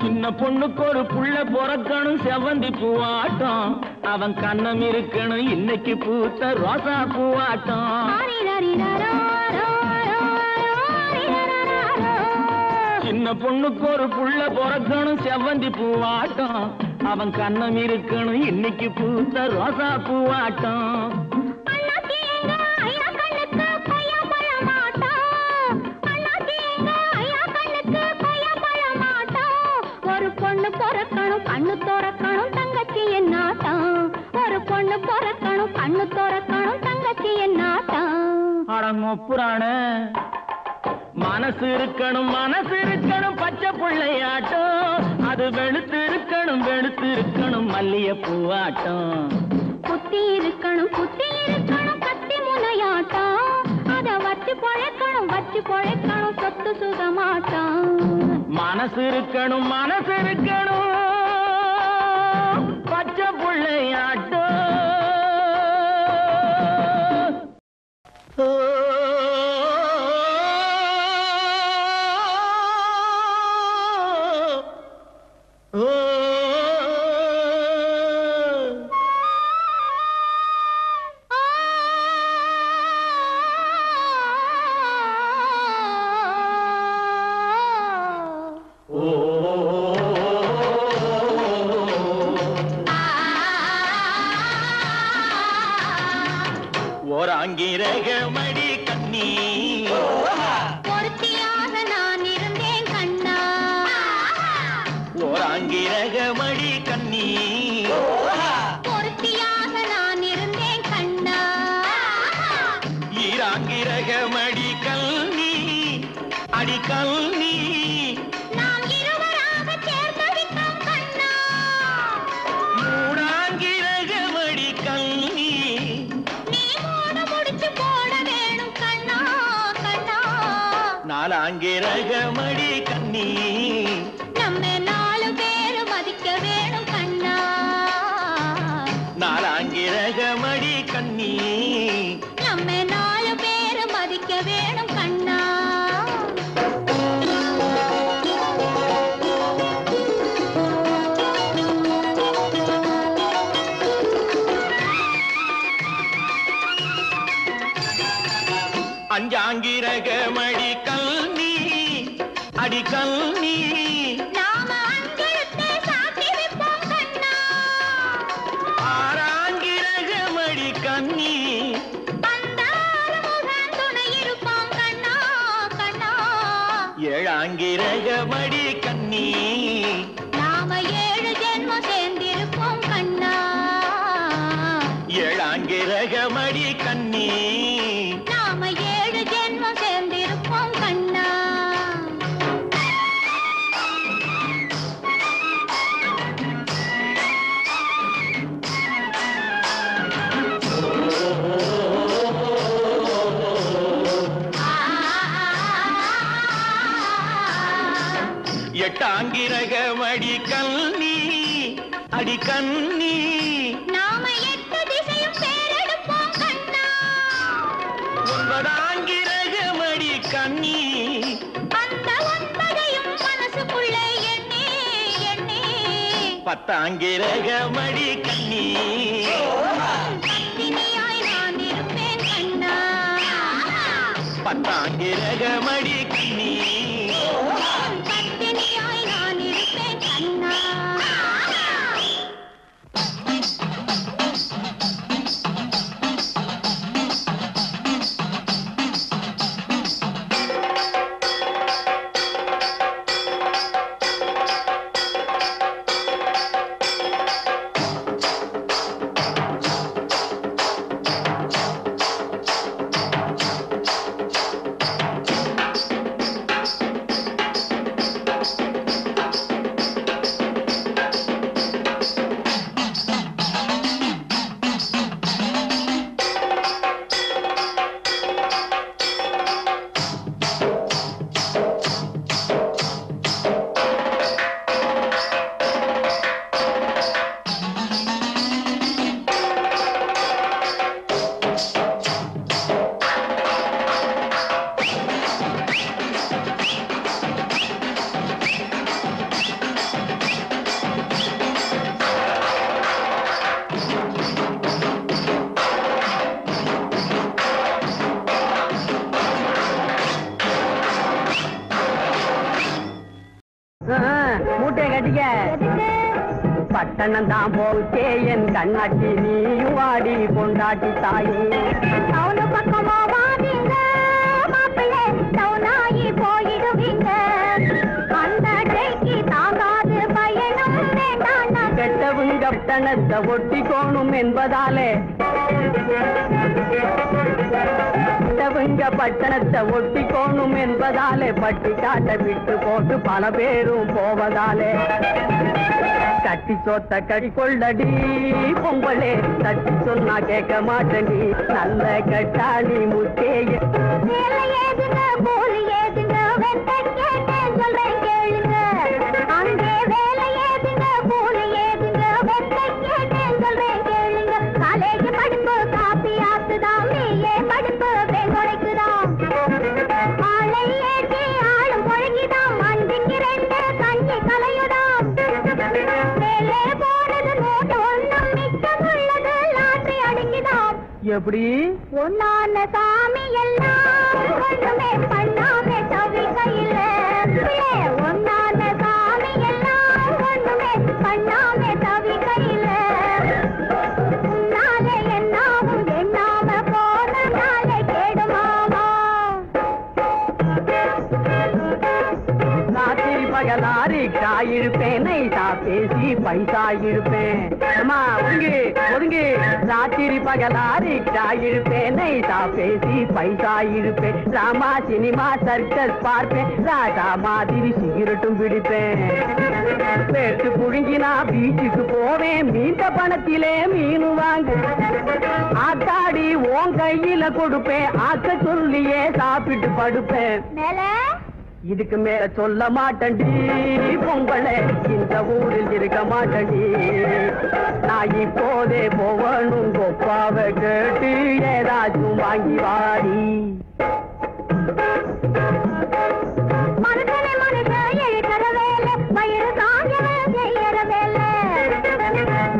சின்ன பொண்ணுக்கு ஒரு புள்ள பொறக்கணும் செவந்தி பூவாட்டம் அவன் கண்ணம் இருக்கணும் இன்னைக்கு பூத்த ரோசா பூவாட்டம் சின்ன பொண்ணுக்கு ஒரு புள்ள பொறக்கணும் செவந்தி பூவாட்டம் அவன் கண்ணம் இருக்கணும் இன்னைக்கு பூத்த ரோசா பூவாட்டம் கண்ணு தோறக்கணும் தங்கச்சி என்னாட்டம் ஒரு பொண்ணு பொறக்கணும் கண்ணு தோறக்கணும் தங்கச்சி என்னாட்டம் அடங்கொப்புறான மனசு இருக்கணும் பச்சை புள்ளையாட்டம் அது வெளுத்திருக்கணும் மல்லிய பூவாட்டம் புத்தி இருக்கணும் கத்தி முனையாட்டம் அத வச்சு பொழைக்கணும் சொத்து சுகமாட்டம் மனசு இருக்கணும் ஓராங்கிரகமடி கண்ணி பொருத்தியாக நான் இருந்தேன் கண்ணா ஓராங்கிரகமடி கண்ணி பொருத்தியாக நான் இருந்தேன் கண்ணா ஈராங்கிரகமடி கண்ணி அடி கண்ணி நாம் இருவராக சேர்ந்து விட்டோம் கண்ணா மூடாங்கிரகமடி கண்ணி நீ மூட முடிச்சு போட வேணும் கண்ணா கண்ணா நாலாங்கிரகமடி கண்ணி நம்ம 4 பேரு மதிக்க வேணும் கண்ணா நாலாங்கிரகமடி கண்ணி நம்ம 4 பேரு மதிக்க வேணும் கண்ணா அஞ்சாங்கிரகமடி கண்ணி அடி கண்ணி நாம அஞ்செழுத்தை சாத்தி வைப்போம் கண்ணா ஆறாங்கிரகமடி கண்ணி அந்த ஆறுமுகன் துணை இருப்போம் கண்ணா கண்ணா ஏழாங்கிரகமடி கண்ணி நாம 7 ஜென்மம் சேர்ந்திருப்போம் கண்ணா ஏழாங்கிரகமடி கண்ணி நாம 7 ஜென்மம் சேர்ந்திருப்போம் கண்ணா எட்டாங்கிரகமடி கண்ணி அடி கண்ணி நாம 8 திசையும் பேரெடுப்போம் கண்ணா ஒன்பதாங்கிரகமடி கண்ணி அந்த 9ஐயும் மனசுக்குள்ளே எண்ணி எண்ணி பத்தாங்கிரகமடி கண்ணி பத்தினியாய் நான் இருப்பேன் கண்ணா பத்தாங்கிரகமடி கண்ணி பத்தினியாய் நான் இருப்பேன் கண்ணா மூட்டை கட்டிக்க பட்டணம் தான் போச்சே என் கண்ணாட்டி நீயும் வாடி கொண்டாட்டி தாயே அவனு பக்கமா வாதீங்க மாப்பிள்ளை டவுனாயி போயிடுவீங்க அந்த ட்ரெயின்க்கு தாங்காது பயணம் வேண்டாம் கெட்டவங்க பட்டணத்தை ஒட்டிக்கோணும் என்பதாலே கெட்டவங்க பட்டணத்தை ஒட்டிக்கோணும் என்பதாலே பட்டி காட்ட விட்டு போட்டு பல பேரும் போவதாலே கட்டி சோத்த கடி கொள்ளடி பொங்கலே தட்டி சொன்னா கேட்க மாட்டேடி நல்ல கட்டாளி முத்தேய வேலை ஏதுங்க கூலி ஏதுங்க வெட்ட கேட்டேன் சொல்றேன் கேளுங்க அங்கே வேலை ஏதுங்க கூலி ஏதுங்க வெட்ட கேட்டேன் சொல்றேன் கேளுங்க காலேஜ் படிப்பு காப்பி ஆத்துதான் பிஏ படிப்பு வேங்கொடைக்குதான் ஆளை ஏற்றி ஆளும் பொழகிதான் மந்திக்கு 2 கஞ்சி கலையுதாம் வேலை போனது நோட்டு ஒன்றும் மிச்சம் உள்ளது லாட்டரி அடிக்குதாம் எப்படி ஒன்னான சாமி எல்லாம் ஒண்ணுமே பண்ணாமே தவிக்கையில ஒன்னான சாமி எல்லாம் ஒண்ணுமே பண்ணாமே தவிக்கையில உன்னால என்னாவும் எண்ணாம போன இழுப்பேன் நைசா பேசி பைசா இழுப்பேன் அம்மா ஒதுங்கு ஒதுங்கு ராத்திரி பகலா ரிக்ஷா இழுப்பேன் நைசா பேசி பைசா இழுப்பேன் ராமா சினிமா சர்க்கஸ் பார்ப்பேன் ராஜா மாதிரி சிகரெட்டும் பிடிப்பேன் பேட்டு புழுங்கினா பீச்சுக்கு போவேன் மீந்த பணத்திலே மீன் வாங்க ஆத்தாடி உன் கையில கொடுப்பேன் ஆக்க சொல்லியே சாப்பிட்டு படுப்பேன் இதுக்கு மேல சொல்ல மாட்டேன்டி பொங்கலை இந்த ஊரில் இருக்க மாட்டேன்டி நான் இப்போதே போவனும் கொப்பாவை கேட்டு ஏதாச்சும் வாங்கி வாடி மனுஷனை மனுஷன் எழுக்கிற வேலை வயிறு தாங்கவே செய்யற வேலை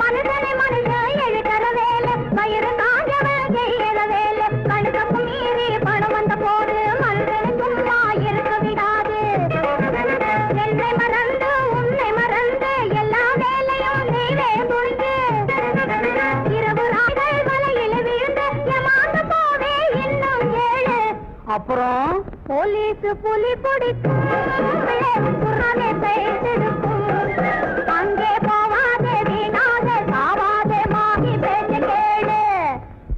மனுஷனை மனுஷன் எழுக்கிற வேலை வயிறு தாங்கவே செய்யற வேலை கணக்கு மீறி பணம் வந்த போது மனுஷனை சும்மா இருக்க விடாது என்னை மறந்து உன்னை மறந்து எல்லா வேலையும் செய்வே புரிஞ்சு இரவு ராய்கள் வலையில் விழுந்து ஏமாந்து போவே இன்னும் ஏழு அப்புறம் போலீஸ் புலி பிடிக்கும் புறாமே பேசெடுக்கும் அங்கே போவாதே வீணாத சாவாதே மாகி பேச்சு கேடு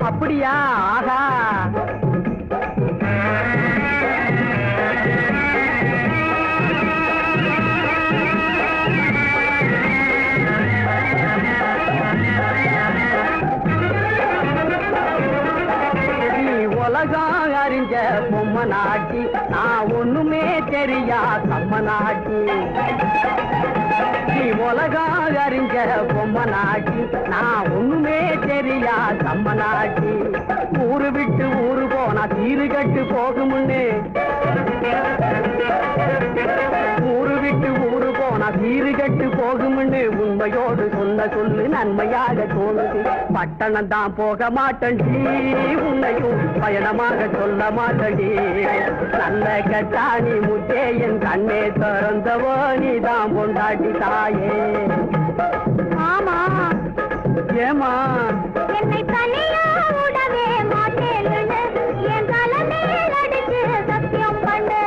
அப்படியா ஆகா உலகம் அறிஞ்ச பொம்மை நாட்டி நான் ஒண்ணுமே தெரியா சம்ம நாட்டி நீ உலகம் அறிஞ்ச பொம்மை நாட்டி நான் ஒண்ணுமே தெரியா சம்ம நாட்டி ஊரு விட்டு ஊரு போனா தீரு கட்டு போகுமுன்னு ஊரு விட்டு ஊரு போனா தீரு கட்டு போகுமுன்னு உண்மையோடு சொன்ன சொல்லு நன்மையாக தோணுது பட்டணம் தான் போக மாட்டேன்டி உன்னையும் பயணமாக சொல்ல மாட்டேன்டி நல்ல கட்டாணி முட்டே என் கண்ணே திறந்தவோ நீதான் பொண்டாட்டி தாயே ஆமா ஏமா என்னை தனியா விடவே மாட்டேன்னு என் தலைமையில் அடிச்சு சத்தியம் பண்ணு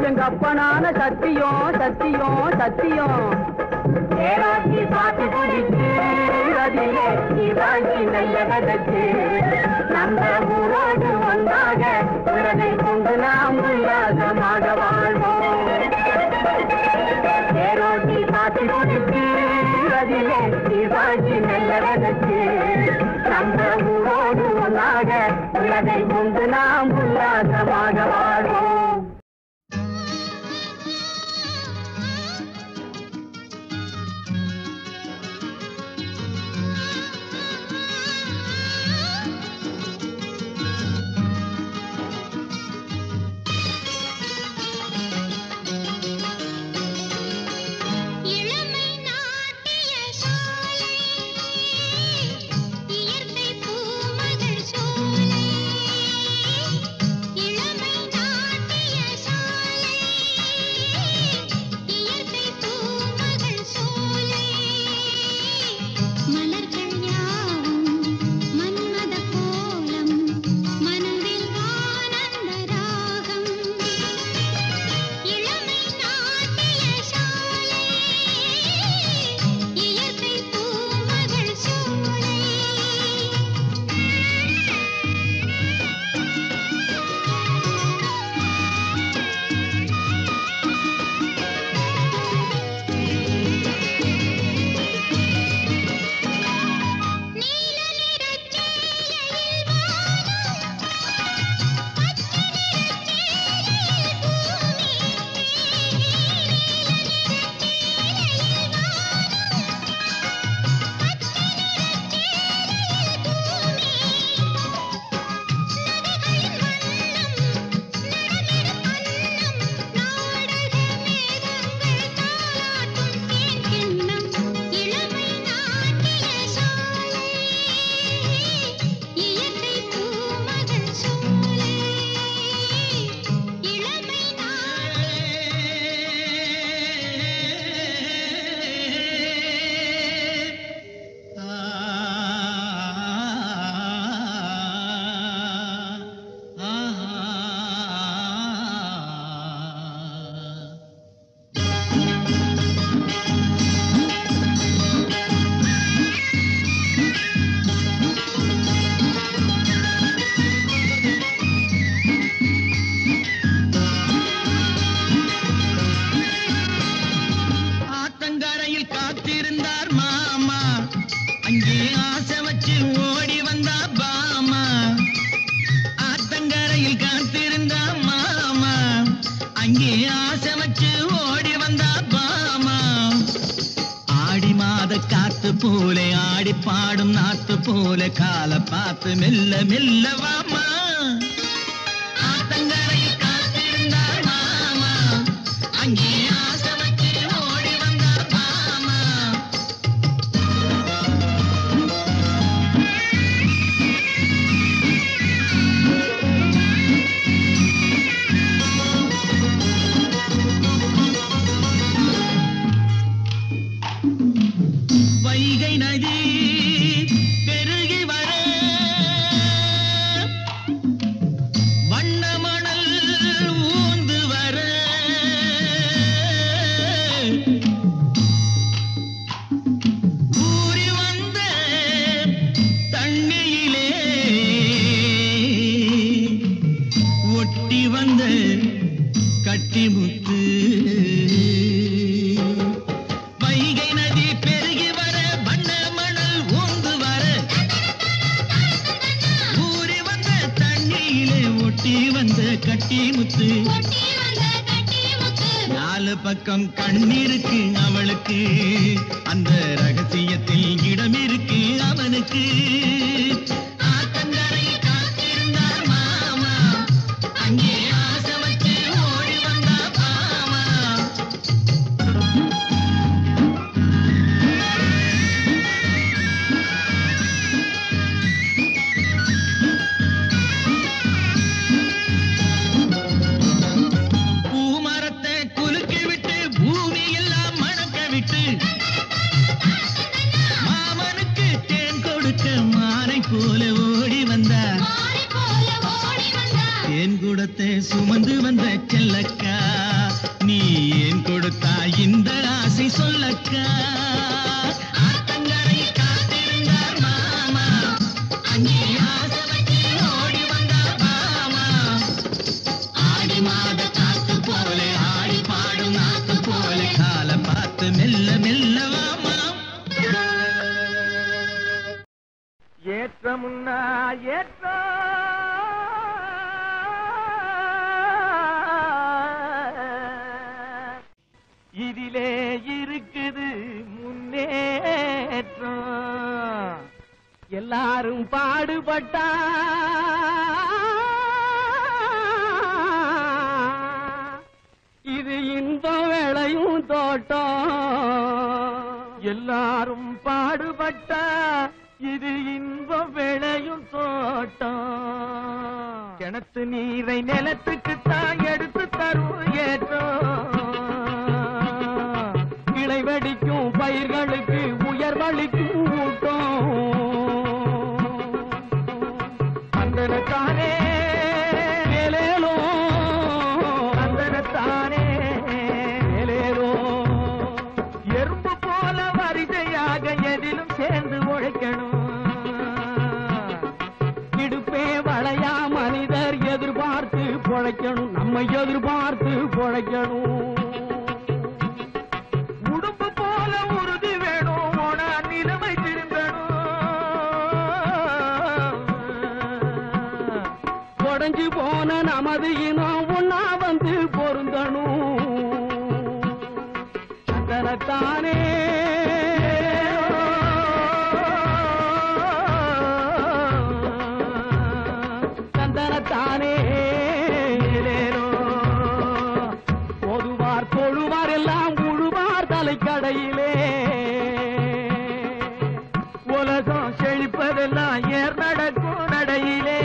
எங்க அப்பனான சத்தியம் சத்தியம் சத்தியம் ஏராட்டி பாத்தி குடிச்சு அதிலே இவாங்கி நல்ல கதச்சு நம்ம ஊரோடு ஒன்றாக உடனை கொண்டு நாம் உல்லாசமாக வாழ்வோம் ஏரோட்டி பாத்தி குடிச்சு அதிலே இவாங்கி நல்ல கதச்சு நம்ம ஊரோடு ஒன்றாக உடனை கொண்டு நாம் உல்லாசமாக வாழ்வோம் இளமை நாட்டிய போல ஆடி பாடும் நாத்து போல கால பார்த்து மெல்ல மெல்ல வாமா ஆத்தங்கரையில் காத்திருந்தார் மாமா அங்கே ஆசை வச்சு ஓடி வந்தார் மாமா வைகை நதி பெருகி வர வண்ண மணல் ஊந்து வர ஊறி வந்த தண்ணியிலே ஒட்டி வந்த கட்டிமுத்து வைகை நதி பெருகி வர வண்ண மணல் ஊந்து வர ஊறி வந்த தண்ணியிலே ஒட்டி வந்த கட்டிமுத்து நாலு பக்கம் கண்ணிருக்கு அவளுக்கு அந்த ரகசியத்தில் இடம் இருக்கு அவனுக்கு ஆத்தங்கரையில் காத்திருந்தார் மாமா அங்கே ஆசை வச்சு ஓடி வந்தார் மாமா பூமரத்தை குலுக்கி விட்டு பூமி எல்லாம் மணக்க விட்டு மாமனுக்கு தேன் கொடுக்க மானை போல ஓடி வந்தார் தேன் குடத்தை சுமந்து வந்த செல்லக்கா நீ ஏன் கொடுத்தா இந்த ஆசை சொல்லக்கா ஆத்தங்கரையில் காத்திருந்தார் மாமா அங்கே ஆசை வச்சு ஓடி வந்தார் மாமா ஆடி மாத காத்து போல ஆடி பாடும் நாத்து போல கால பார்த்து மெல்ல மெல்ல வாமா ஏற்ற முன்னா ஏற்ற இதிலே இருக்குது முன்னேற்றம் எல்லாரும் பாடுபட்டா இது இன்பம் விளையும் தோட்டம் எல்லாரும் பாடுபட்டா இது இன்பம் விளையும் தோட்டம் கிணத்து நீரை நிலத்துக்குத்தான் எடுத்து தரும் ஏற்றம் கிளை வெடிக்கும் பயிர்களுக்கு உயர்வளிக்கும் ஊட்டம் அந்தனத்தானே மேலேலோ அந்தனத்தானே மேலேலோ எறும்பு போல வரிசையாக எதிலும் சேர்ந்து உழைக்கணும் இடுப்பே வளையா மனிதர் எதிர்பார்த்து பொழைக்கணும் நம்மை எதிர்பார்த்து பொழைக்கணும் உடுப்பு போல உறுதி வேணும் ஓனா நிலைமை திரும்பணும் உடைஞ்சு போன நமது இனம் ஒன்னா வந்து பொருந்தணும் சந்தனத்தானே சந்தனத்தானே பொதுவார் தொழுவார் எல்லாம் உழுவார் தலைக்கடையிலே உலகம் செழிப்பதெல்லாம் ஏர் நடக்கும் நடையிலே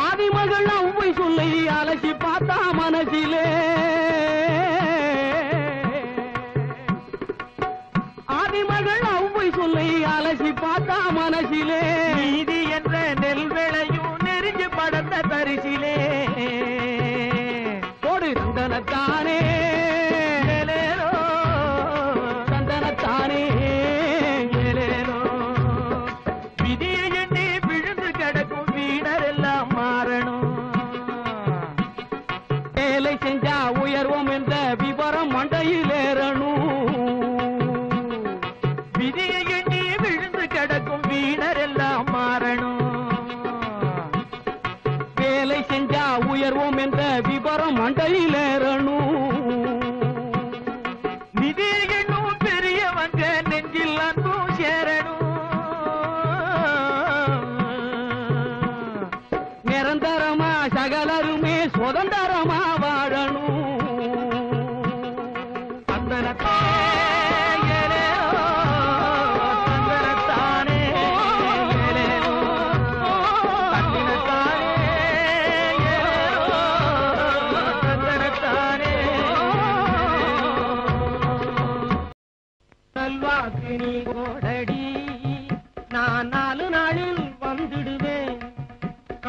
ஆதிமகள் அவ்வை சொல்லி அலசி பார்த்தா மனசிலே ஆதிமகள் அவ்வை சொல்லி அலசி பார்த்தா மனசிலே நீதி என்ற நெல் விளையும் நெருங்கி படந்த பரிசிலே கொடு சந்தனத்தானே ஏலேலோ, சந்தனத்தானே ஏலேலோ. விதியை எண்ணி விழுந்து கிடக்கும் வீணர் எல்லாம் மாறணும் வேலை செஞ்சா உயர்வோம் என்ற விவரம் மண்டையில் ஏறணும் விதியை எண்ணி விழுந்து கிடக்கும் வீணர் எல்லாம் மாறணும் வேலை செஞ்சா உயர்வோம் என்ற விவரம் மண்டையில் ஏறணும் நிதி என்னும் பெரியவன்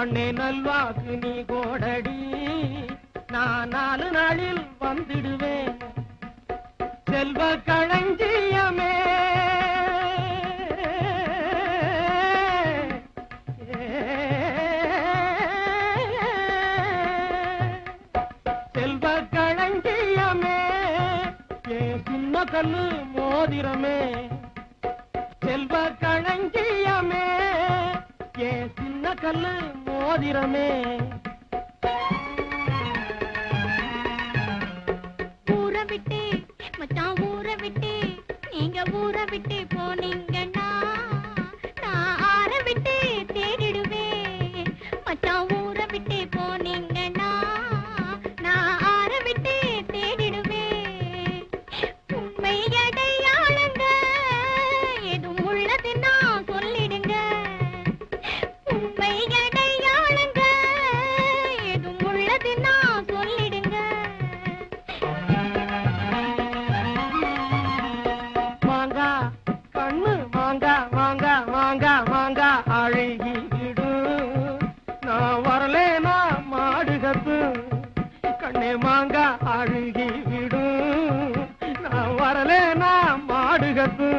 கண்ணே நல்வாக்கு நீ கோடடி நான் 4 நாளில் வந்துடுவேன் செல்வ களஞ்சியமே செல்வ களஞ்சியமே ஏன் சின்ன கல்லு மோதிரமே செல்வ களஞ்சியமே ஏன் சின்ன கல்லு மோதிரமே ஊரை விட்டு மச்சான் ஊரை விட்டு நீங்க ஊரை விட்டு போனீங்கன்னா நான் ஆரை விட்டு தேடிடுவேன் மச்சான் ஊரை விட்டு போனீங்கன்னா நான் ஆரை விட்டு தேடிடுவேன் உண்மை அடையாளங்க எதுவும் உள்ளது நான் சொல்லிடுங்க உண்மை அடையாளங்க எதுவும் உள்ளது நான் சொல்லிடுங்க மாங்கா கண்ணு மாங்கா மாங்கா மாங்கா மாங்கா அழுகி விடு நான் வரலேனா மாடுகத்து கண்ணே மாங்கா அழுகி விடு நான் வரலேனா மாடுகத்து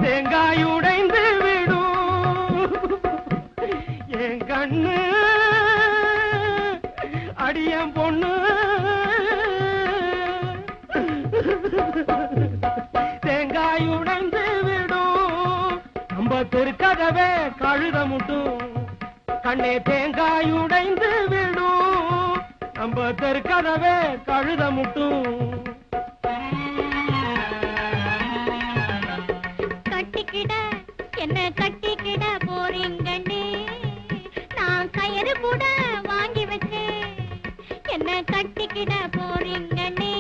தேங்காய் உடைந்து விடும் என் கண்ணு அடியன் பொண்ணு தேங்காய் உடைந்து விடும் நம்ம தெருக்கதவே கழுத முட்டும் கண்ணே தேங்காய் உடைந்து விடும் நம்ம தெருக்கதவே கழுத முட்டும் கட்டிக்கிட என்ன கட்டிக்கிட போறீங்கண்ணே நான் கயிறு கூட வாங்கி வச்சேன் என்ன கட்டிக்கிட போறீங்கண்ணே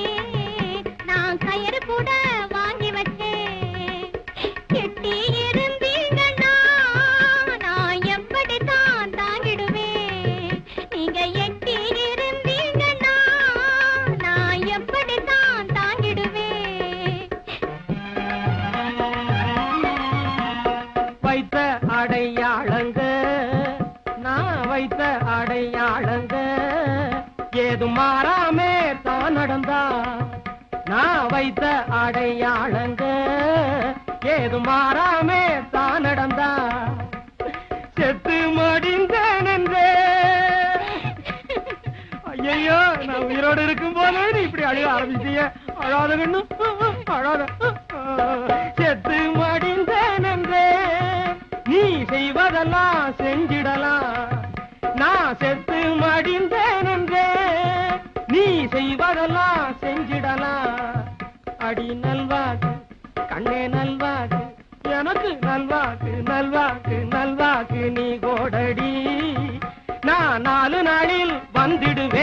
நான் கயிறு கூட வாங்கி வச்சேன் கெட்டி இருந்தீங்கன்னா நான் எப்படித்தான் தாங்கிடுவேன் நீங்க எட்டி இருந்தீங்கன்னா நான் எப்படித்தான் தாங்கிடுவேன் வைத்த அடையாளங்க நான் வைத்த அடையாளங்க ஏதும் மாறாமே தான் நடந்தா நான் வைத்த அடையாளங்க ஏதும் மாறாமே தான் நடந்தா செத்து மடிந்தேன் என்றே ஐயோ நான் உயிரோடு இருக்கும் போது நீ இப்படி அழுக ஆரம்பிச்சீங்க அழாத கண்ணு அழாத செத்து மடிந்தேன் என்றே நீ செய்வதெல்லாம் செஞ்சிடலாம் நான் செத்து மடிந்தேன் என்றே நீ செய்வதெல்லாம் செஞ்சிடலாம் அடி நல்வாக்கு கண்ணே நல்வாக்கு எனக்கு நல்வாக்கு நல்வாக்கு நல்வாக்கு நீ கோடடி நான் 4 நாளில் வந்துடுவேன்